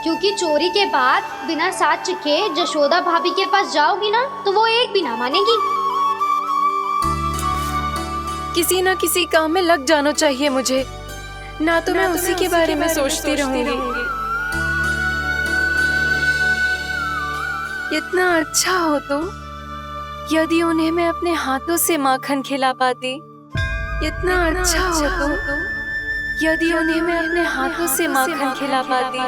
क्योंकि चोरी के बाद बिना साक्ष्य के जशोदा भाभी के पास जाओगी ना तो वो एक भी ना मानेगी। किसी ना किसी काम में लग जाना चाहिए मुझे, ना तो मैं उसी के बारे में सोचती रहूंगी। इतना अच्छा हो तो यदि उन्हें मैं अपने हाथों से माखन खिला पाती। इतना अच्छा हो तो यदि उन्हें मैं अपने हाथों से माखन खिला पाती।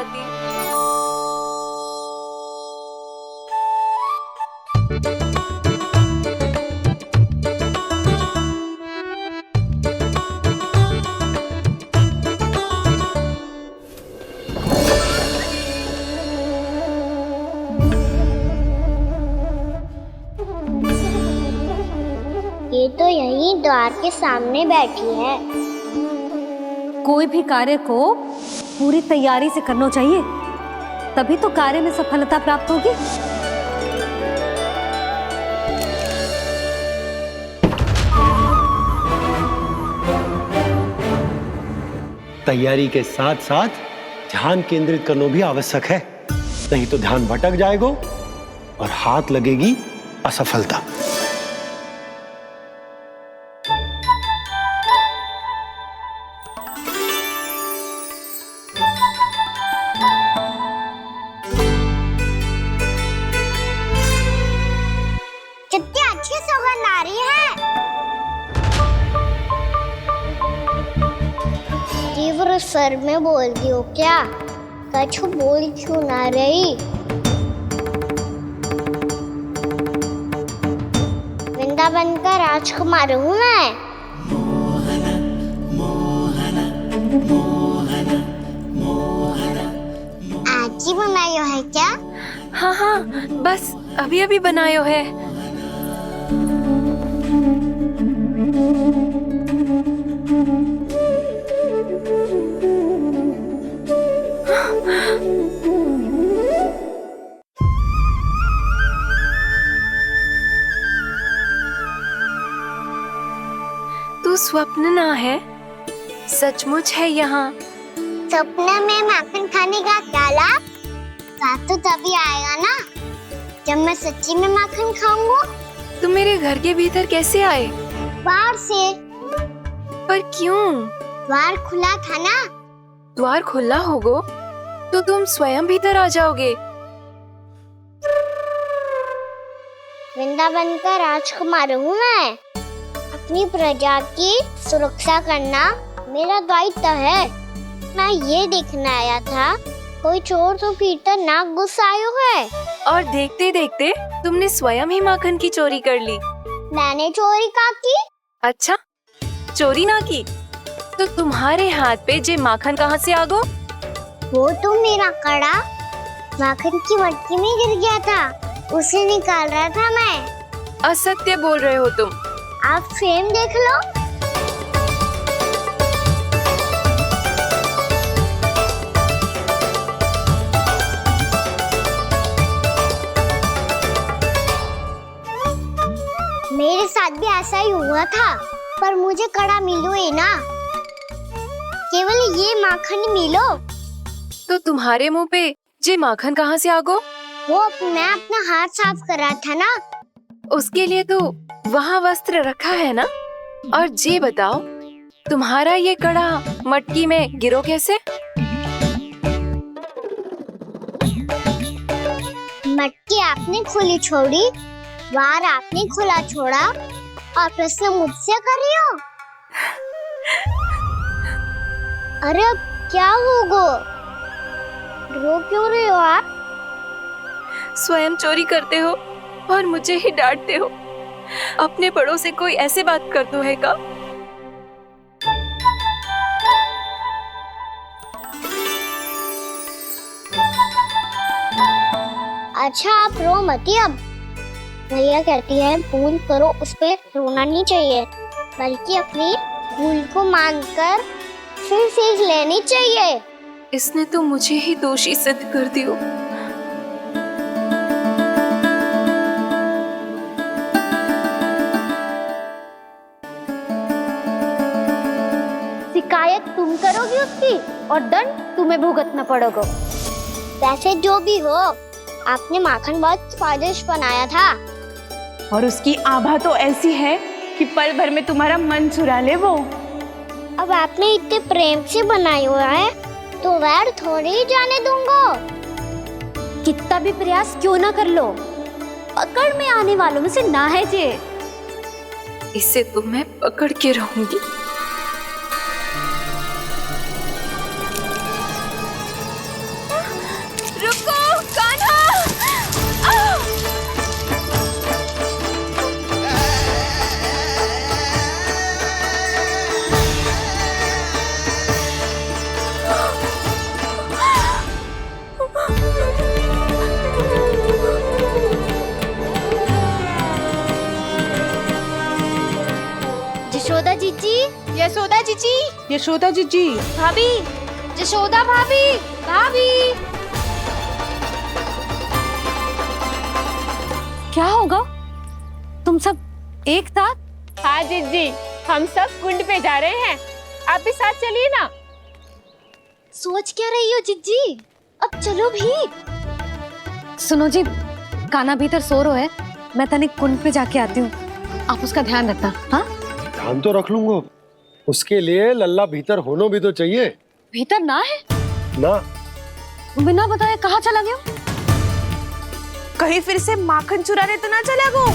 ये तो यहीं द्वार के सामने बैठी है। कोई भी कार्य को पूरी तैयारी से करना चाहिए, तभी तो कार्य में सफलता प्राप्त होगी। तैयारी के साथ साथ ध्यान केंद्रित करना भी आवश्यक है, नहीं तो ध्यान भटक जाएगा और हाथ लगेगी असफलता। कितनी अच्छी सुगंध आ रही है। फिर सर में बोल दियो क्या? कछु बोल क्यों ना रही? वृंदावन का राजकुमार हूँ मैं। आज ही बनायो है क्या? हाँ हाँ, बस अभी अभी बनायो है। तू स्वप्न ना है, सचमुच है यहाँ। सपने में माखन खाने का क्या लाभ? लाभ तो तभी आएगा ना जब मैं सच्ची में माखन खाऊंगा। तुम मेरे घर के भीतर कैसे आए? बाहर से। पर क्यों? द्वार खुला था ना। द्वार खुला होगा तो तुम स्वयं भीतर आ जाओगे। वृंदावन का राजकुमार हूँ मैं। अपनी प्रजा की सुरक्षा करना मेरा दायित्व है। मैं ये देखने आया था कोई चोर तो भीतर ना घुस आयो है। और देखते देखते तुमने स्वयं ही माखन की चोरी कर ली। मैंने चोरी का की? अच्छा, चोरी ना की तो तुम्हारे हाथ पे जे माखन कहाँ से आ गो? वो तो मेरा कड़ा माखन की मटकी में गिर गया था, उसे निकाल रहा था मैं। असत्य बोल रहे हो तुम। आप फ्रेम देख लो। मेरे साथ भी ऐसा ही हुआ था, पर मुझे कड़ा मिलो ही ना, केवल ये माखन मिलो। तो तुम्हारे मुंह पे जे माखन कहाँ से आ गो? वो मैं अपना हाथ साफ कर रहा था ना। उसके लिए तो वहाँ वस्त्र रखा है ना। और जे बताओ, तुम्हारा ये कड़ा मटकी में गिरो कैसे? मटकी आपने खुली छोड़ी, द्वार आपने खुला छोड़ा और प्रश्न मुझसे कर रही हो? अरे अब क्या होगा? रो क्यों रहे हो आप? स्वयं चोरी करते हो और मुझे ही डांटते हो। अपने बड़ों से कोई ऐसे बात कर दो है का? अच्छा, आप रो मती। अब भैया कहती है भूल करो, उस पे रोना नहीं चाहिए, बल्कि अपनी भूल को मानकर फिर सीख लेनी चाहिए। इसने तो मुझे ही दोषी सिद्ध कर दियो। शिकायत तुम करोगी उसकी और दंड तुम्हें भुगतना पड़ेगा। वैसे जो भी हो, आपने माखन बहुत स्वादिष्ट बनाया था। और उसकी आभा तो ऐसी है कि पल भर में तुम्हारा मन चुरा ले वो। अब आपने इतने प्रेम से बनाया हुआ है तो वैर थोड़ी ही जाने दूंगा। कितना भी प्रयास क्यों ना कर लो, पकड़ में आने वालों में से ना है जे। इसे तो मैं पकड़ के रहूंगी। रुको कान्हा! यशोदा जीजी, यशोदा जीजी, यशोदा जीजी, भाभी, यशोदा भाभी, भाभी। क्या होगा? तुम सब एक साथ? हाँ जीजी, हम सब कुंड पे जा रहे हैं, आप भी साथ चलिए ना। सोच क्या रही हो जीजी? अब चलो भी। सुनो जी, कान्हा भीतर सो रहा है, मैं तनिक कुंड पे जाके आती हूँ, आप उसका ध्यान रखना। हाँ, ध्यान तो रख लूंगा, उसके लिए लल्ला भीतर होना भी तो चाहिए। भीतर ना है ना? बिना बताए कहाँ चला गया? कहीं फिर से माखन चुराने तो ना चला गो?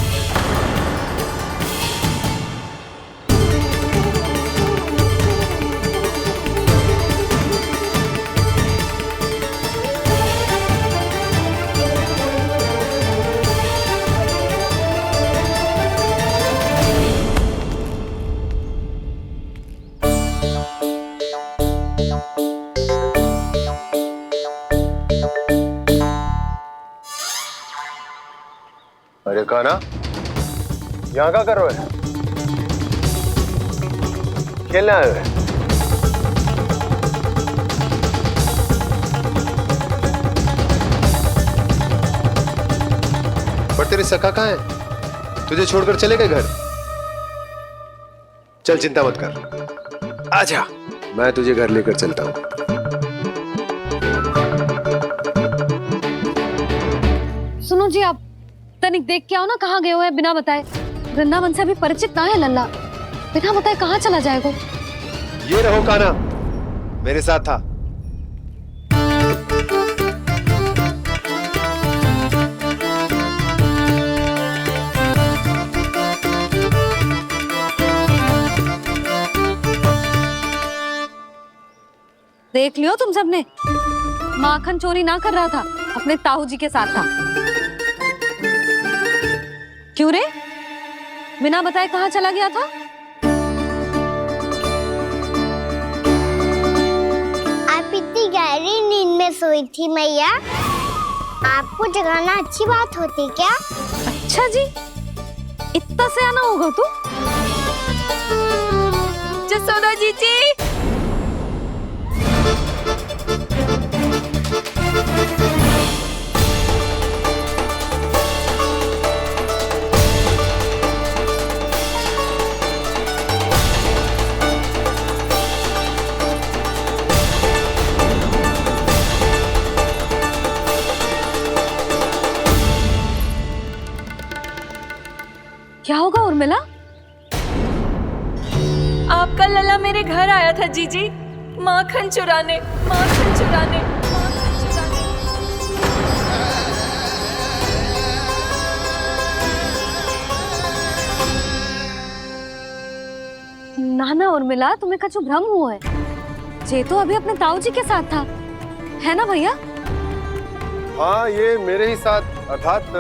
कान्हा, यहाँ क्या कर रहे हो? खेलने आए हुए? पर तेरे सखा कहाँ है? तुझे छोड़कर चले गए घर? चल चिंता मत कर, आजा, मैं तुझे घर लेकर चलता हूँ। सुनो जी, आप तनिक देख के आओ ना, कहाँ गए हुए हैं बिना बताए। वृंदावन से अभी परिचित ना है लल्ला, बिना बताए कहाँ चला जाएगा। ये रहो कान्हा, मेरे साथ था। देख लियो तुम सबने, माखन चोरी ना कर रहा था, अपने ताऊ जी के साथ था। क्यों रे, बिना बताए कहाँ चला गया था? आप इतनी गहरी नींद में सोई थी मैया, आपको जगाना अच्छी बात होती क्या? अच्छा जी, इतना सयाना होगा तू? जसोदा जीजी, क्या होगा उर्मिला? आपका लल्ला मेरे घर आया था जीजी, माखन चुराने, माखन चुराने, माखन चुराने। ना ना उर्मिला, तुम्हें कछु भ्रम हुआ है। जे तो अभी अपने ताऊ जी के साथ था, है ना भैया? हाँ, ये मेरे ही साथ, अर्थात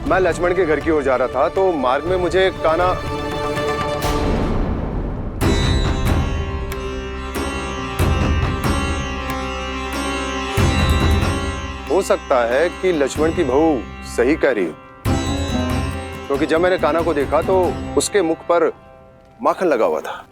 मैं लक्ष्मण के घर की ओर जा रहा था, तो मार्ग में मुझे कान्हा हो सकता है कि लक्ष्मण की बहू सही कह रही हो, क्योंकि जब मैंने कान्हा को देखा तो उसके मुख पर माखन लगा हुआ था।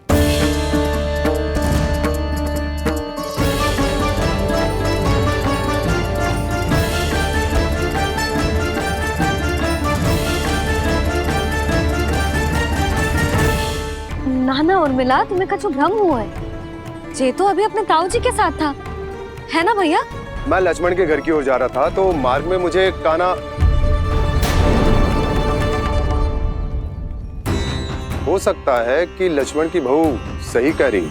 ना ना उर्मिला, तुम्हें कछु भ्रम हुआ है। जे तो अभी अपने ताऊ जी के साथ था, है ना भैया? मैं लक्ष्मण के घर की ओर जा रहा था, तो मार्ग में मुझे कान्हा हो सकता है कि लक्ष्मण की बहू सही कह रही,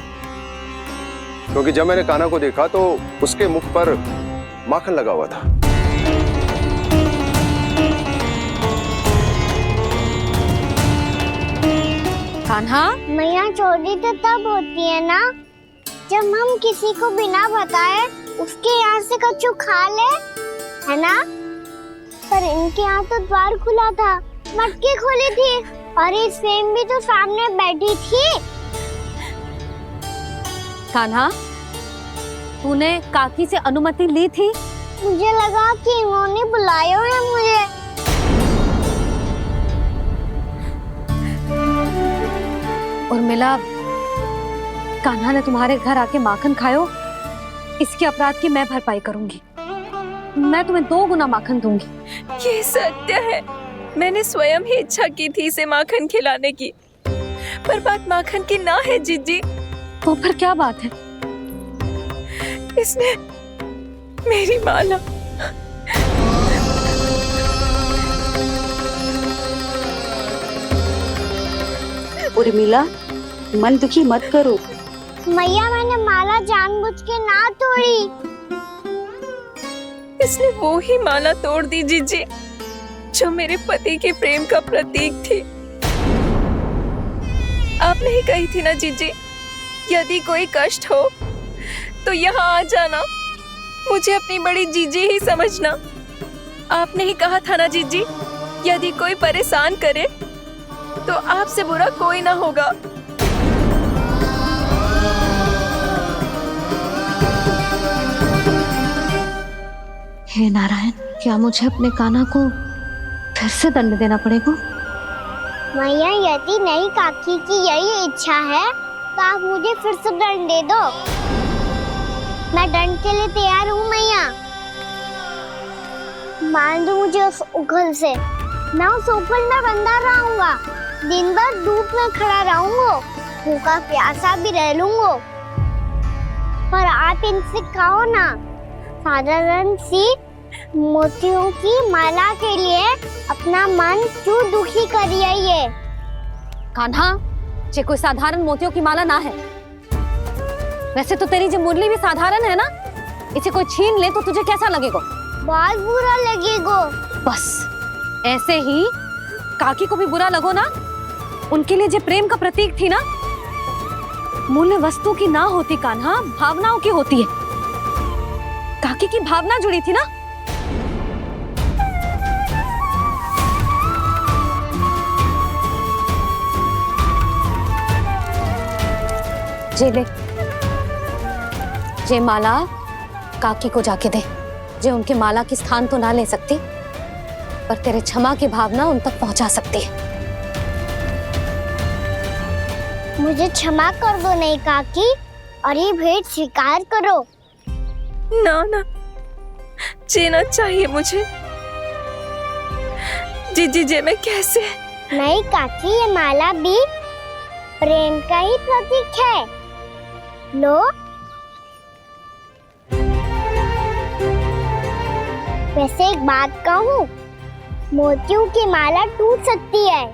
क्योंकि जब मैंने कान्हा को देखा तो उसके मुख पर माखन लगा हुआ था। कान्हा, मैया चोरी तो तब होती है ना जब हम किसी को बिना बताए उसके यहाँ से कछु खा ले, है ना? पर इनके यहाँ तो द्वार खुला था, मटकी खोली थी और इस फेम भी तो सामने बैठी थी। कान्हा, तूने काकी से अनुमति ली थी? मुझे लगा कि इन्होंने बुलाया है मुझे। उर्मिला, कान्हा ने तुम्हारे घर आके माखन खायो, इसके अपराध की मैं भरपाई करूंगी। मैं तुम्हें 2 गुना माखन दूंगी। ये सत्य है, मैंने स्वयं ही इच्छा की थी इसे माखन खिलाने की, पर बात माखन की ना है जीजी। तो फिर क्या बात है? इसने मेरी माला उर्मिला, मन दुखी मत करो। मैया, मैंने माला जानबूझ के ना तोड़ी। इसने वो ही माला तोड़ दी जीजी, जो मेरे पति के प्रेम का प्रतीक थी। आपने ही कही थी ना जीजी, यदि कोई कष्ट हो तो यहाँ आ जाना, मुझे अपनी बड़ी जीजी ही समझना। आपने ही कहा था ना जीजी, यदि कोई परेशान करे तो आपसे बुरा कोई ना होगा। हे नारायण, क्या मुझे अपने कान्हा को फिर से दंड देना पड़ेगा। मैया यदि नहीं काकी की यही इच्छा है तो आप मुझे फिर से दंड दे दो। मैं दंड के लिए तैयार हूँ मैया। मान दो मुझे उस उखल से, मैं उस उखल में बंधा रहूंगा, दिन भर धूप में खड़ा रहूंगा, भूखा प्यासा भी रह लूंगा। पर आप इनसे कहो ना, साधारण सी मोतियों की माला के लिए अपना मन क्यों दुखी करिए? कान्हा, ये कोई साधारण मोतियों की माला ना है। वैसे तो तेरी जो मुरली भी साधारण है ना, इसे कोई छीन ले तो तुझे कैसा लगेगा? बहुत बुरा लगेगा। बस ऐसे ही काकी को भी बुरा लगो ना। उनके लिए जो प्रेम का प्रतीक थी ना, मूल्य वस्तु की ना होती कान्हा, भावनाओं की होती है। काकी की भावना जुड़ी थी ना। जे ले, जे माला काकी को जाके दे। जे उनके माला की स्थान तो ना ले सकती, पर तेरे क्षमा की भावना उन तक पहुंचा सकती है। मुझे क्षमा कर दो नहीं काकी, और ये भेंट स्वीकार करो। ना ना, जीना चाहिए मुझे। जीजी जे मैं कैसे? नहीं काकी, ये माला भी प्रेम का ही प्रतीक है। लो। वैसे एक बात कहूँ, मोतियों की माला टूट सकती है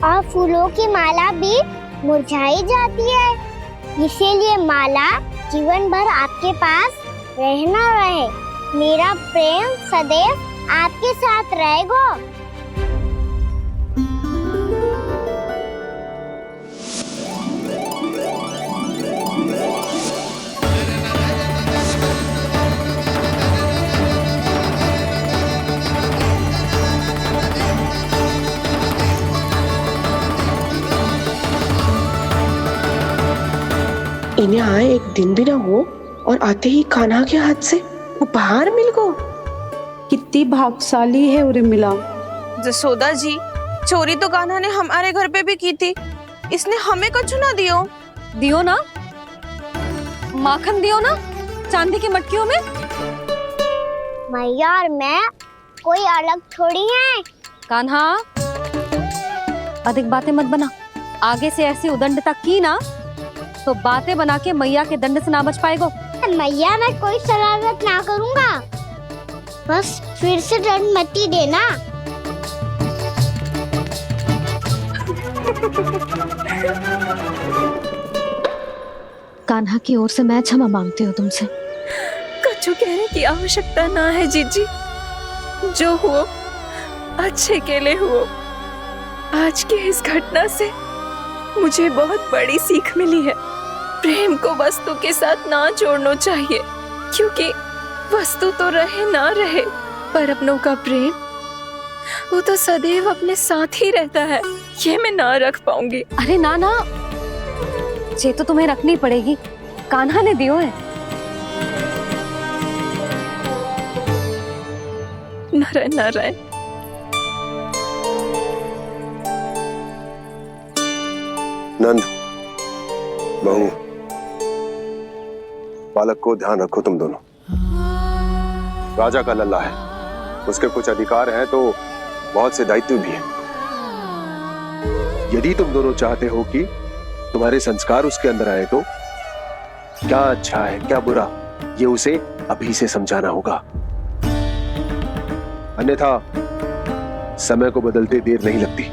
और फूलों की माला भी मुरझाई जाती है। इसीलिए माला जीवन भर आपके पास रहना रहे। मेरा प्रेम सदैव आपके साथ रहेगा। इन्हें आए एक दिन भी ना हो और आते ही कान्हा के हाथ से उपहार मिल गो। कितनी भाग्यशाली है उर्मिला। जसोदा जी, चोरी तो कान्हा ने हमारे घर पे भी की थी, इसने हमें कछु ना दियो। दियो ना, माखन दियो ना, चांदी की मटकियों में। मैया और मैं कोई अलग थोड़ी हैं। कान्हा, अधिक बातें मत बना। आगे से ऐसी उदंडता की ना तो बातें बना के मैया के दंड से ना बच पाएगो। मैया, मैं कोई शरारत ना करूंगा, बस फिर से दंड मत ही देना। कान्हा की ओर से मैं क्षमा मांगती हूँ तुमसे। कछु कहने की आवश्यकता ना है जीजी, जो हुआ अच्छे के लिए हुआ। आज की इस घटना से मुझे बहुत बड़ी सीख मिली है। प्रेम को वस्तु के साथ ना जोड़ना चाहिए, क्योंकि वस्तु तो रहे ना रहे, पर अपनों का प्रेम वो तो सदैव अपने साथ ही रहता है। ये मैं ना रख पाऊंगी। अरे ना ना, ये तो तुम्हें रखनी पड़ेगी। कान्हा ने दियो है। नारायण नारायण। नंद, बहू, बालक को ध्यान रखो तुम दोनों। राजा का लल्ला है, उसके कुछ अधिकार हैं तो बहुत से दायित्व भी हैं। यदि तुम दोनों चाहते हो कि तुम्हारे संस्कार उसके अंदर आए तो क्या अच्छा है क्या बुरा, ये उसे अभी से समझाना होगा। अन्यथा समय को बदलते देर नहीं लगती।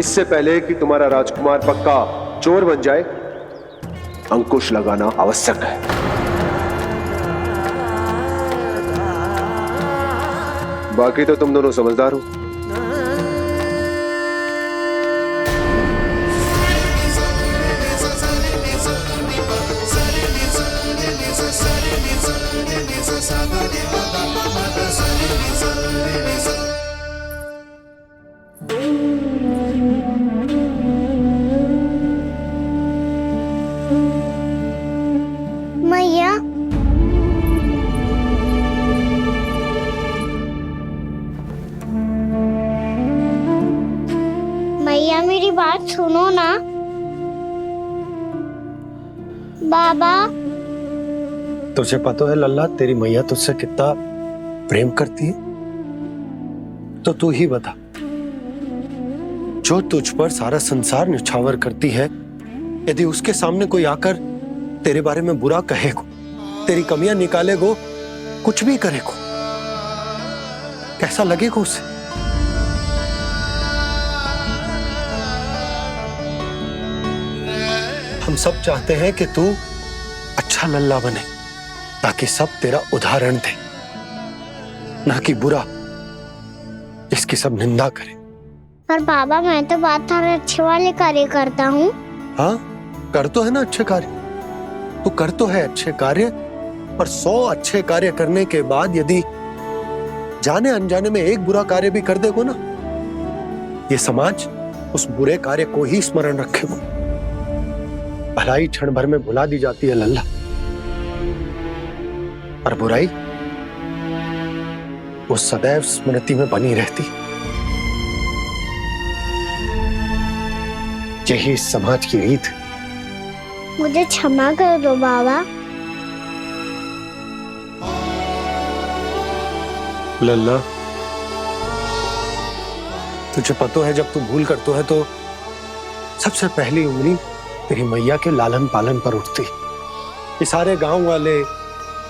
इससे पहले कि तुम्हारा राजकुमार पक्का चोर बन जाए, अंकुश लगाना आवश्यक है। बाकी तो तुम दोनों समझदार हो। मैया, बात सुनो ना। बाबा, तुझे पता है लल्ला, तेरी मैया तुझसे कितना प्रेम करती है? तो तू ही बता, जो तुझ पर सारा संसार न्यौछावर करती है, यदि उसके सामने कोई आकर तेरे बारे में बुरा कहेगो, तेरी कमियां निकालेगो, कुछ भी करेगो, कैसा लगेगा उसे? हम सब चाहते हैं कि तू अच्छा लल्ला बने, ताकि सब तेरा उदाहरण दे, ना कि बुरा जिसकी सब निंदा करे। पर बाबा, मैं तो बात थारे अच्छे वाले कार्य करता हूँ। हाँ, कर तो है ना अच्छे कार्य, तू कर तो है अच्छे कार्य, पर 100 अच्छे कार्य करने के बाद यदि जाने अनजाने में एक बुरा कार्य भी कर देगो ना, ये समाज उस बुरे कार्य को ही स्मरण रखेगो। भलाई क्षण भर में भुला दी जाती है लल्ला, और बुराई वो सदैव स्मृति में बनी रहती। यही समाज की रीत। मुझे क्षमा कर दो बाबा। लल्ला, तुझे पता है जब तू भूल करतो है तो सबसे पहली उंगली तेरी मैया के लालन पालन पर उठती। ये सारे गांव वाले,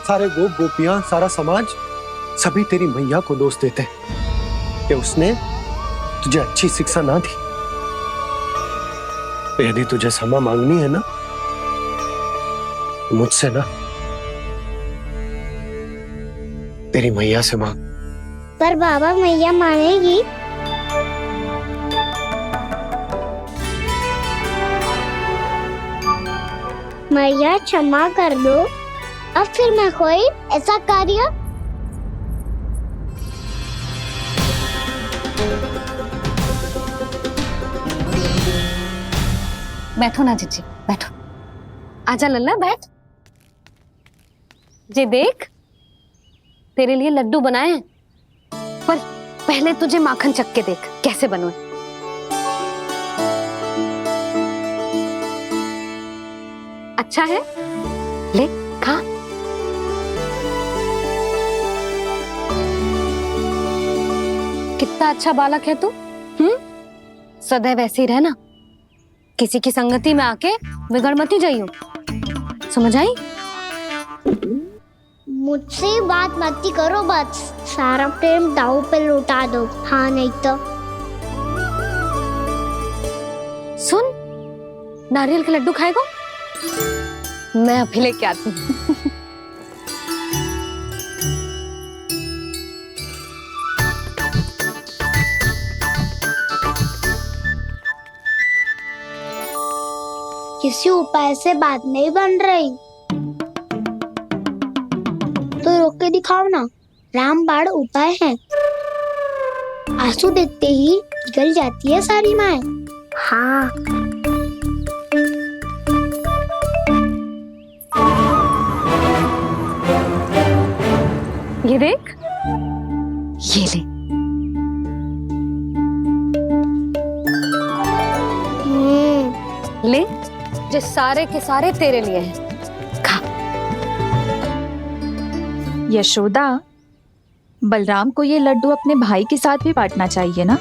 सारे गोप गोपियां, सारा समाज, सभी तेरी मैया को दोष देते कि उसने तुझे अच्छी शिक्षा ना दी। तो यदि तुझे क्षमा मांगनी है ना, तो मुझसे ना, तेरी मैया से मांग। पर बाबा, मैया मानेगी? मैया क्षमा कर दो, अब फिर मैं कोई ऐसा कार्य। बैठो ना जीजी, बैठो। आजा लल्ला, बैठ। जे देख, तेरे लिए लड्डू बनाए हैं, पर पहले तुझे माखन चख के देख कैसे बने। अच्छा है, ले खा। कितना अच्छा बालक है तू। सदैव ऐसे ही रहना, किसी की संगति में आके बिगड़ मत जाइयो, समझ आई? मुझसे बात मत करो, बस सारा प्रेम दाव पे लौटा दो। हाँ, नहीं तो सुन, नारियल के लड्डू खाएगा? मैं अभी लेके आती हूँ। किसी उपाय से बात नहीं बन रही तो रोक के दिखाओ ना। रामबाण उपाय है, आंसू देखते ही निकल जाती है सारी माए। हाँ, ये देख, ये ले। ले, जो सारे के सारे तेरे लिए हैं, खा। यशोदा, बलराम को ये लड्डू अपने भाई के साथ भी बांटना चाहिए ना।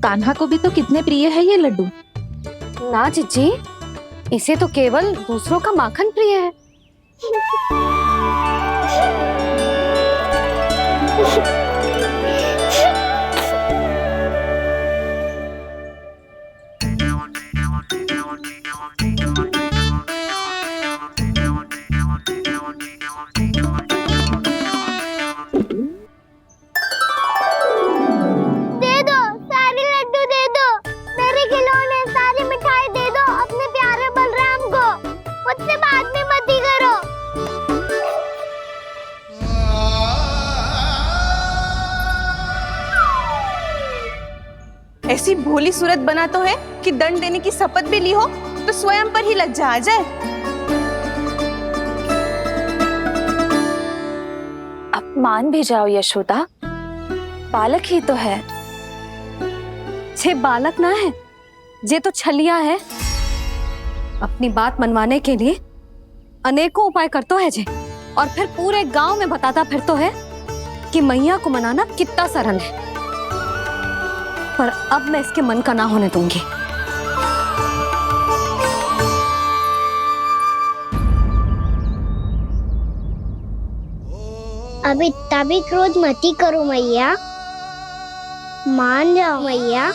कान्हा को भी तो कितने प्रिय है ये लड्डू। ना जीजी, इसे तो केवल दूसरों का माखन प्रिय है। ऐसी भोली सूरत बना तो है कि दंड देने की शपथ भी ली हो तो स्वयं पर ही लज्जा आ जाए। अब मान भी जाओ यशोदा, बालक ही तो है। जे बालक ना है, जे तो छलिया है। अपनी बात मनवाने के लिए अनेकों उपाय करतो है जे, और फिर पूरे गांव में बताता फिरतो है कि मैया को मनाना कितना सरल है। पर अब मैं इसके मन का ना होने दूंगी। अब इतना भी क्रोध मती करो मैया, मान जाओ मैया।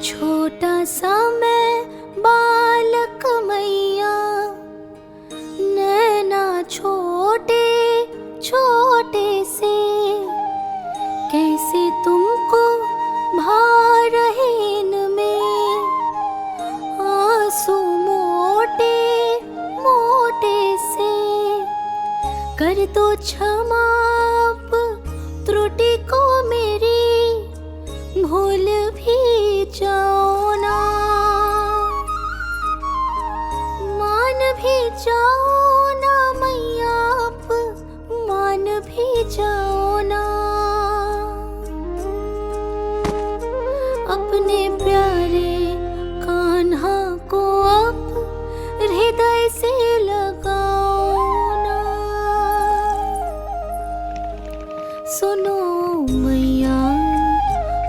छोटा सा मैं बालक मैया, नैना छोटे छोटे से, कैसे तुमको भा रहे इनमें आंसू मोटे मोटे से। कर दो क्षमा त्रुटि को मेरी, भूल भी जाओ ना, मान भी जाओ ना मैया, मान भी जाओ ना। अपने प्यारे कान्हा को अब हृदय से लगाओ ना। सुनो मैया,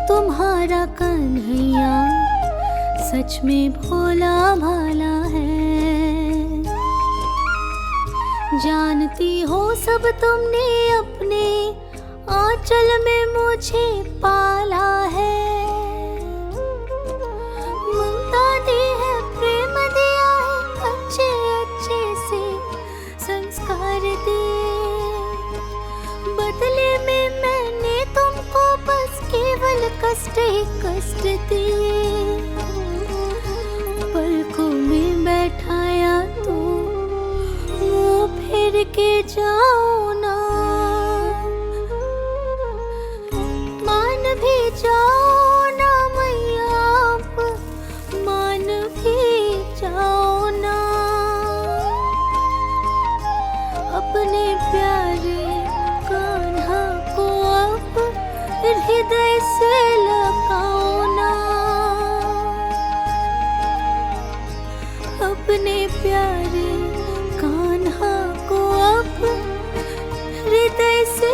तुम्हारा कन्हैया सच में भोला भाला है। जानती हो सब तुमने अपने आंचल में मुझे पाला है। ममता दी है, प्रेम दिया है, अच्छे अच्छे से संस्कार दिए। बदले में मैंने तुमको बस केवल कष्ट ही कष्ट दिए। पलकों में बैठाया तो मुंह फेर के जाओ ना, मान भी जाओ ना मैया, मान भी जाओ ना। अपने प्यारे कान्हा को अब हृदय से लगाओ ना। अपने प्यारे कान्हा को अब हृदय से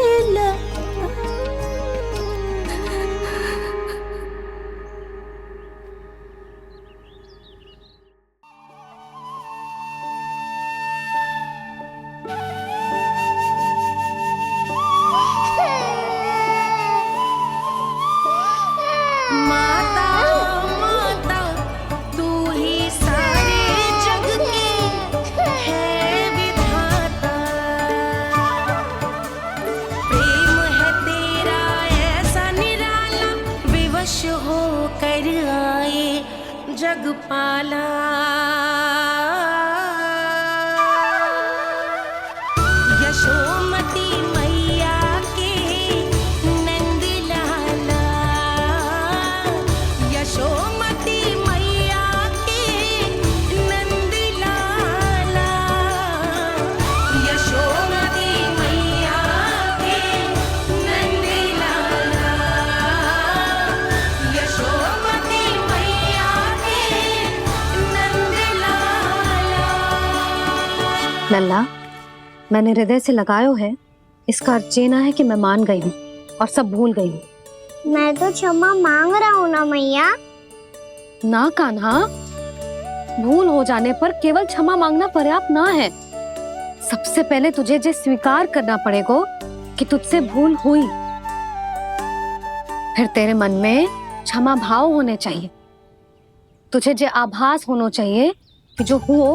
जगपाला। यशोमती मैया के नंद लाला, यशोमती मैया के नंद लाला, यशोमती मैया के नंद लाला, यशोमती मैया के नंद लाला। लल्ला, मैंने हृदय से लगायो है, इसका अर्थ ये ना है कि मैं मान गई हूँ और सब भूल गई हूँ। मैं तो क्षमा मांग रहा हूँ ना मैया। ना कान्हा, भूल हो जाने पर केवल क्षमा मांगना पर्याप्त ना है। सबसे पहले तुझे जे स्वीकार करना पड़ेगा कि तुझसे भूल हुई। फिर तेरे मन में क्षमा भाव होने चाहिए। तुझे जे आभास होना चाहिए कि जो हुआ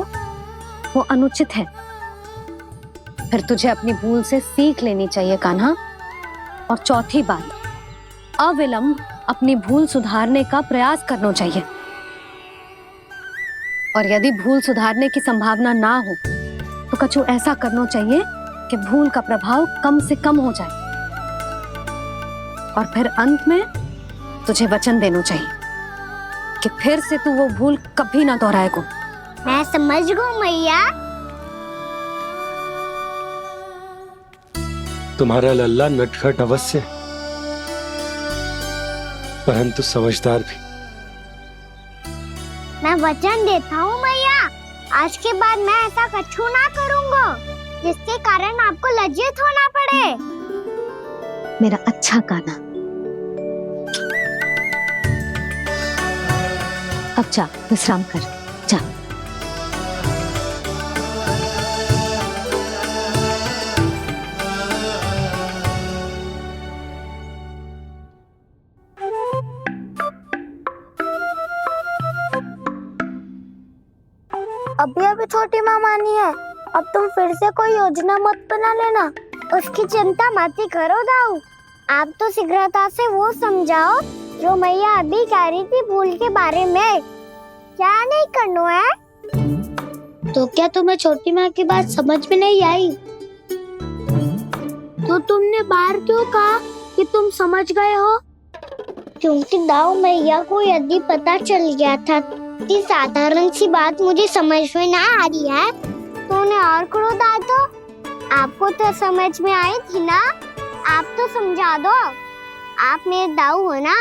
वो अनुचित है। फिर तुझे अपनी भूल से सीख लेनी चाहिए कान्हा। और चौथी बात, अविलंब अपनी भूल सुधारने का प्रयास करना चाहिए। और यदि भूल सुधारने की संभावना ना हो तो कछु ऐसा करना चाहिए कि भूल का प्रभाव कम से कम हो जाए। और फिर अंत में तुझे वचन देना चाहिए कि फिर से तू वो भूल कभी ना दोहराएगा। मैं समझ गई मैया। तुम्हारा लल्ला नटखट अवश्य है, परंतु समझदार भी। मैं वचन देता हूँ मैया, आज के बाद मैं ऐसा कछु ना करूँगा जिसके कारण आपको लज्जित होना पड़े। मेरा अच्छा कान्हा, अब जा विश्राम कर, जा। अभी अभी छोटी माँ मानी है, अब तुम फिर से कोई योजना मत बना लेना। उसकी चिंता मत ही करो दाऊ, आप तो शीघ्रता से वो समझाओ जो मैया अभी कह रही थी भूल के बारे में। क्या नहीं करना है? तो क्या तुम्हें छोटी माँ की बात समझ में नहीं आई? तो तुमने बाहर क्यों कहा कि तुम समझ गए हो? क्योंकि दाऊ मैया को यदि पता चल गया था कि साधारण सी बात मुझे समझ में ना आ रही है तो उन्हें और क्रोध आया। तो आपको तो समझ में आई थी ना, आप तो समझा दो, आप मेरे दाऊ हो ना।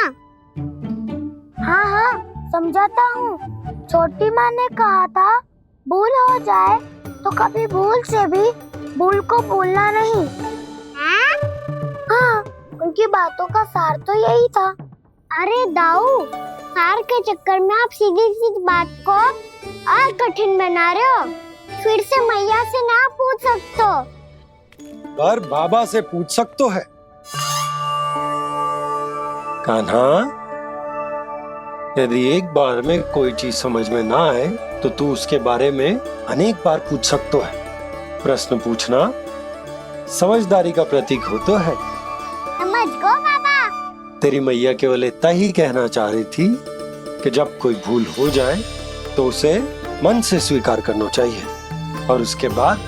हाँ हाँ समझाता हूँ। छोटी माँ ने कहा था भूल हो जाए तो कभी भूल से भी भूल को भूलना नहीं। हाँ उनकी बातों का सार तो यही था। अरे दाऊ, सार के चक्कर में आप सीधी सीधी बात को और कठिन बना रहे हो। फिर से मैया से ना पूछ सकते हो, पर बाबा से पूछ सकते है। कान्हा, यदि एक बार में कोई चीज समझ में ना आए तो तू उसके बारे में अनेक बार पूछ सकते है। प्रश्न पूछना समझदारी का प्रतीक होता है। समझ गो बाबा। तेरी मैया केवल इतना ही कहना चाह रही थी कि जब कोई भूल हो जाए तो उसे मन से स्वीकार करना चाहिए और उसके बाद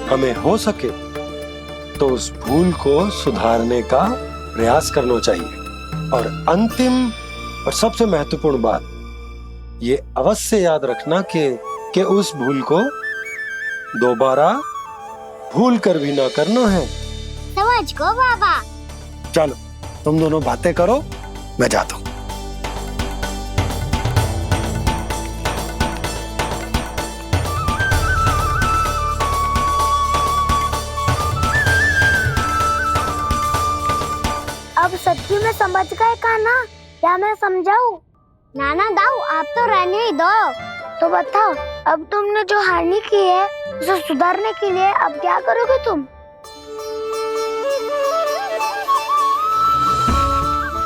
हमें हो सके तो उस भूल को सुधारने का प्रयास करना चाहिए। और अंतिम और सबसे महत्वपूर्ण बात ये अवश्य याद रखना कि उस भूल को दोबारा भूल कर भी ना करना है। समझ गो बाबा। चलो तुम दोनों बातें करो, मैं जाता हूँ। अब सच्ची में समझ गए कान्हा, क्या मैं समझाऊं? नाना दाऊ, आप तो रहने ही दो। तो बताओ, अब तुमने जो हानि की है उसे सुधारने के लिए अब क्या करोगे तुम?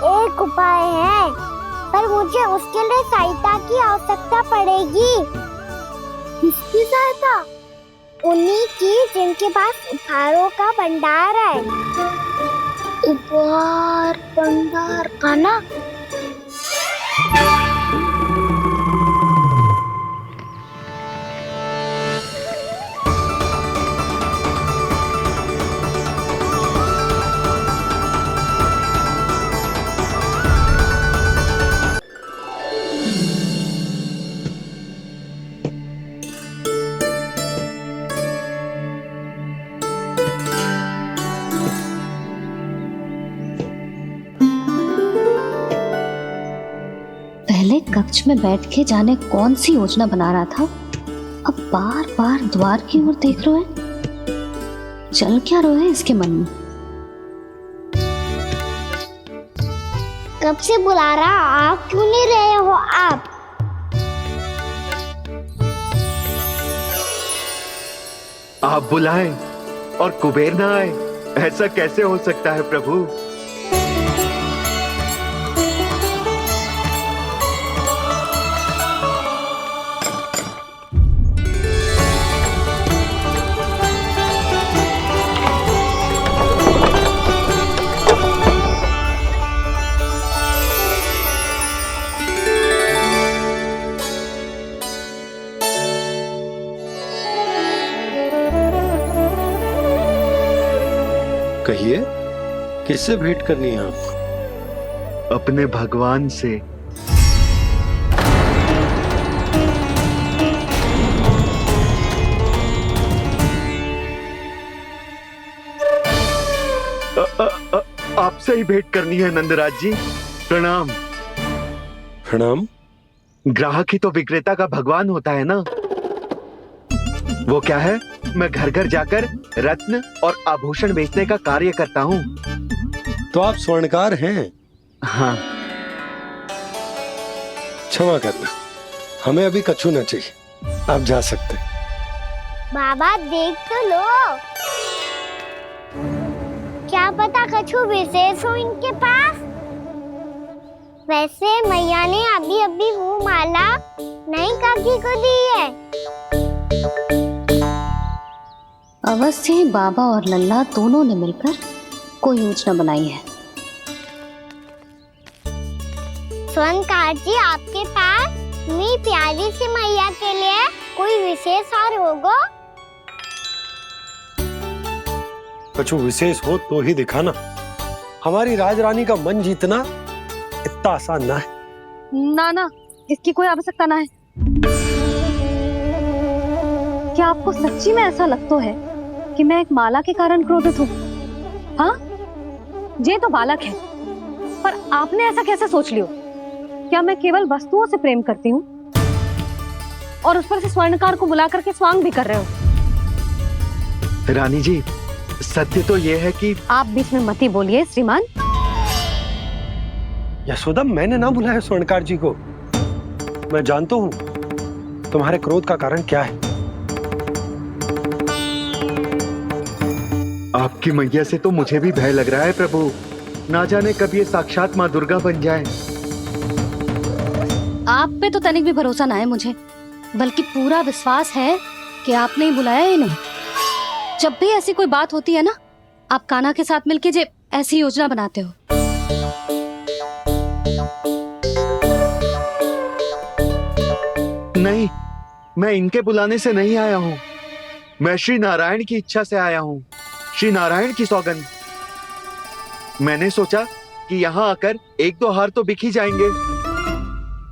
एक उपाय है, पर मुझे उसके लिए सहायता की आवश्यकता पड़ेगी। किसकी सहायता? उन्हीं की जिनके पास उपहारों का भंडार है। उपहार भंडार का ना? पहले कक्ष में बैठ के जाने कौन सी योजना बना रहा था, अब बार बार द्वार की ओर देख रहे हैं। चल क्या रहे इसके मन में? कब से बुला रहा, आप क्यों नहीं रहे हो? आप बुलाएं और कुबेर ना आए, ऐसा कैसे हो सकता है प्रभु? कहिए, किससे भेंट करनी है आपको? अपने भगवान से। आपसे ही भेंट करनी है नंदराज जी। प्रणाम। प्रणाम। ग्राहक ही तो विक्रेता का भगवान होता है ना। वो क्या है, मैं घर घर जाकर रत्न और आभूषण बेचने का कार्य करता हूँ। तो आप स्वर्णकार हैं? हाँ। क्षमा करना, हमें अभी कछु न चाहिए, आप जा सकते हैं। बाबा देख तो लो, क्या पता कछु विशेष हो इनके पास। वैसे मैया ने अभी अभी वो माला नई काकी को दी है। अवश्य ही बाबा और लल्ला दोनों ने मिलकर कोई योजना बनाई है। स्वर्णकार जी, आपके पास इतनी प्यारी सी मैया के लिए कोई विशेष हार होगा? कछु विशेष हो तो ही दिखाना। हमारी राजरानी का मन जीतना इतना आसान ना है। ना, इसकी कोई आवश्यकता ना है। क्या आपको सच्ची में ऐसा लगता है कि मैं एक माला के कारण क्रोधित हूँ? हाँ, ये तो बालक है, पर आपने ऐसा कैसे सोच लियो? क्या मैं केवल वस्तुओं से प्रेम करती हूँ और उस पर से स्वर्णकार को बुला करके स्वांग भी कर रहे हो? रानी जी, सत्य तो ये है कि आप बीच में मत ही बोलिए श्रीमान। यशोदा, मैंने ना बुलाया स्वर्णकार जी को। मैं जानता हूँ तुम्हारे क्रोध का कारण क्या है। आपकी मैया से तो मुझे भी भय लग रहा है प्रभु। ना जाने कब ये साक्षात माँ दुर्गा बन जाए। आप पे तो तनिक भी भरोसा ना है मुझे, बल्कि पूरा विश्वास है कि आपने ही बुलाया है इन्हें। जब भी ऐसी कोई बात होती है ना, आप कान्हा के साथ मिलके जे ऐसी योजना बनाते हो। नहीं, मैं इनके बुलाने से नहीं आया हूँ। मैं श्री नारायण की इच्छा से आया हूँ। श्री नारायण की सौगंध। मैंने सोचा कि यहाँ आकर एक दो हार तो बिक ही जाएंगे।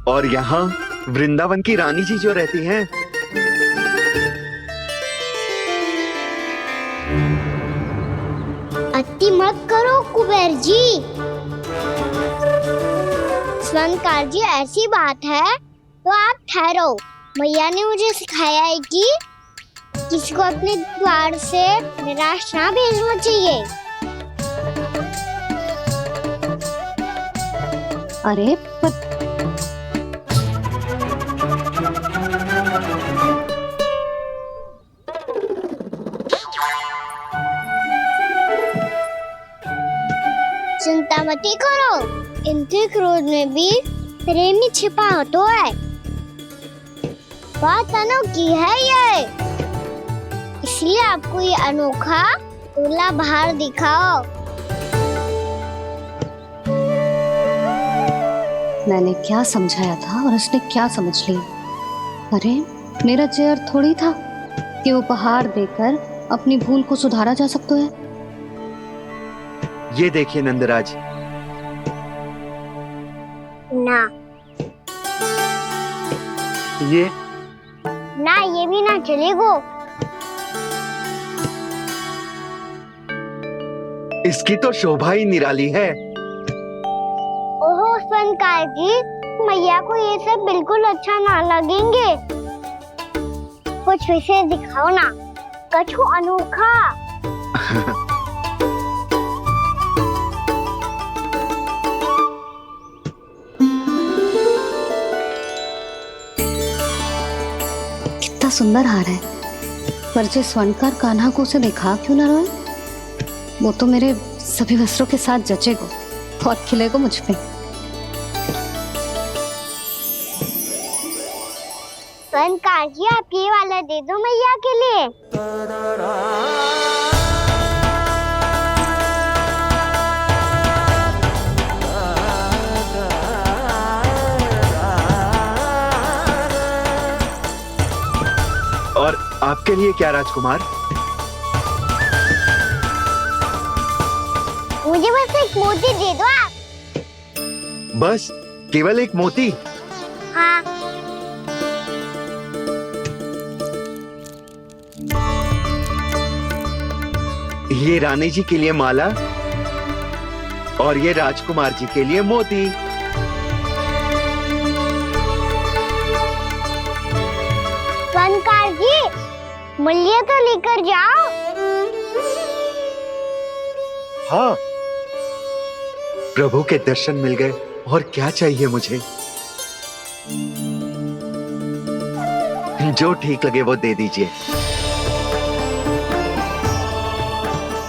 और यहाँ वृंदावन की रानी जी जो रहती हैं, अति मत करो कुबेर जी। स्वर्णकार जी, ऐसी बात है तो आप ठहरो। मैया ने मुझे सिखाया है कि किसी को अपने द्वार से निराश ना भेजना चाहिए। अरे पर चिंता मत करो, इनके क्रोध में भी प्रेम ही छिपा होता है। बात अनोखी है ये, इसलिए आपको ये अनोखा दूल्हा बाहर दिखाओ। मैंने क्या समझाया था और उसने क्या समझ लिया? अरे मेरा चेयर थोड़ी था कि उपहार देकर अपनी भूल को सुधारा जा सकता है। ये देखिए नंदराज। ना ये ना, ये भी ना चलेगा। इसकी तो शोभा ही निराली है। ओहो स्वर्णकार जी, मैया को ये सब बिल्कुल अच्छा ना लगेंगे। कुछ विशेष दिखाओ ना, कछु अनोखा। कितना सुंदर हार है, पर जो स्वर्णकार कान्हा को उसे दिखा क्यों ना रोए? वो तो मेरे सभी वस्त्रों के साथ जचेगा और खिलेगा मुझ पे। स्वर्णकार जी, आप ये वाला दे दो मैया के लिए। और आपके लिए क्या राजकुमार? मुझे बस एक मोती दे दो आप। बस केवल एक मोती? हाँ। ये रानी जी के लिए माला और ये राजकुमार जी के लिए मोती। बनकार जी, मूल्य तो लेकर जाओ। हाँ, प्रभु के दर्शन मिल गए, और क्या चाहिए मुझे? जो ठीक लगे वो दे दीजिए।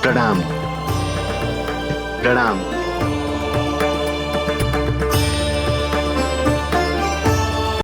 प्रणाम प्रणाम।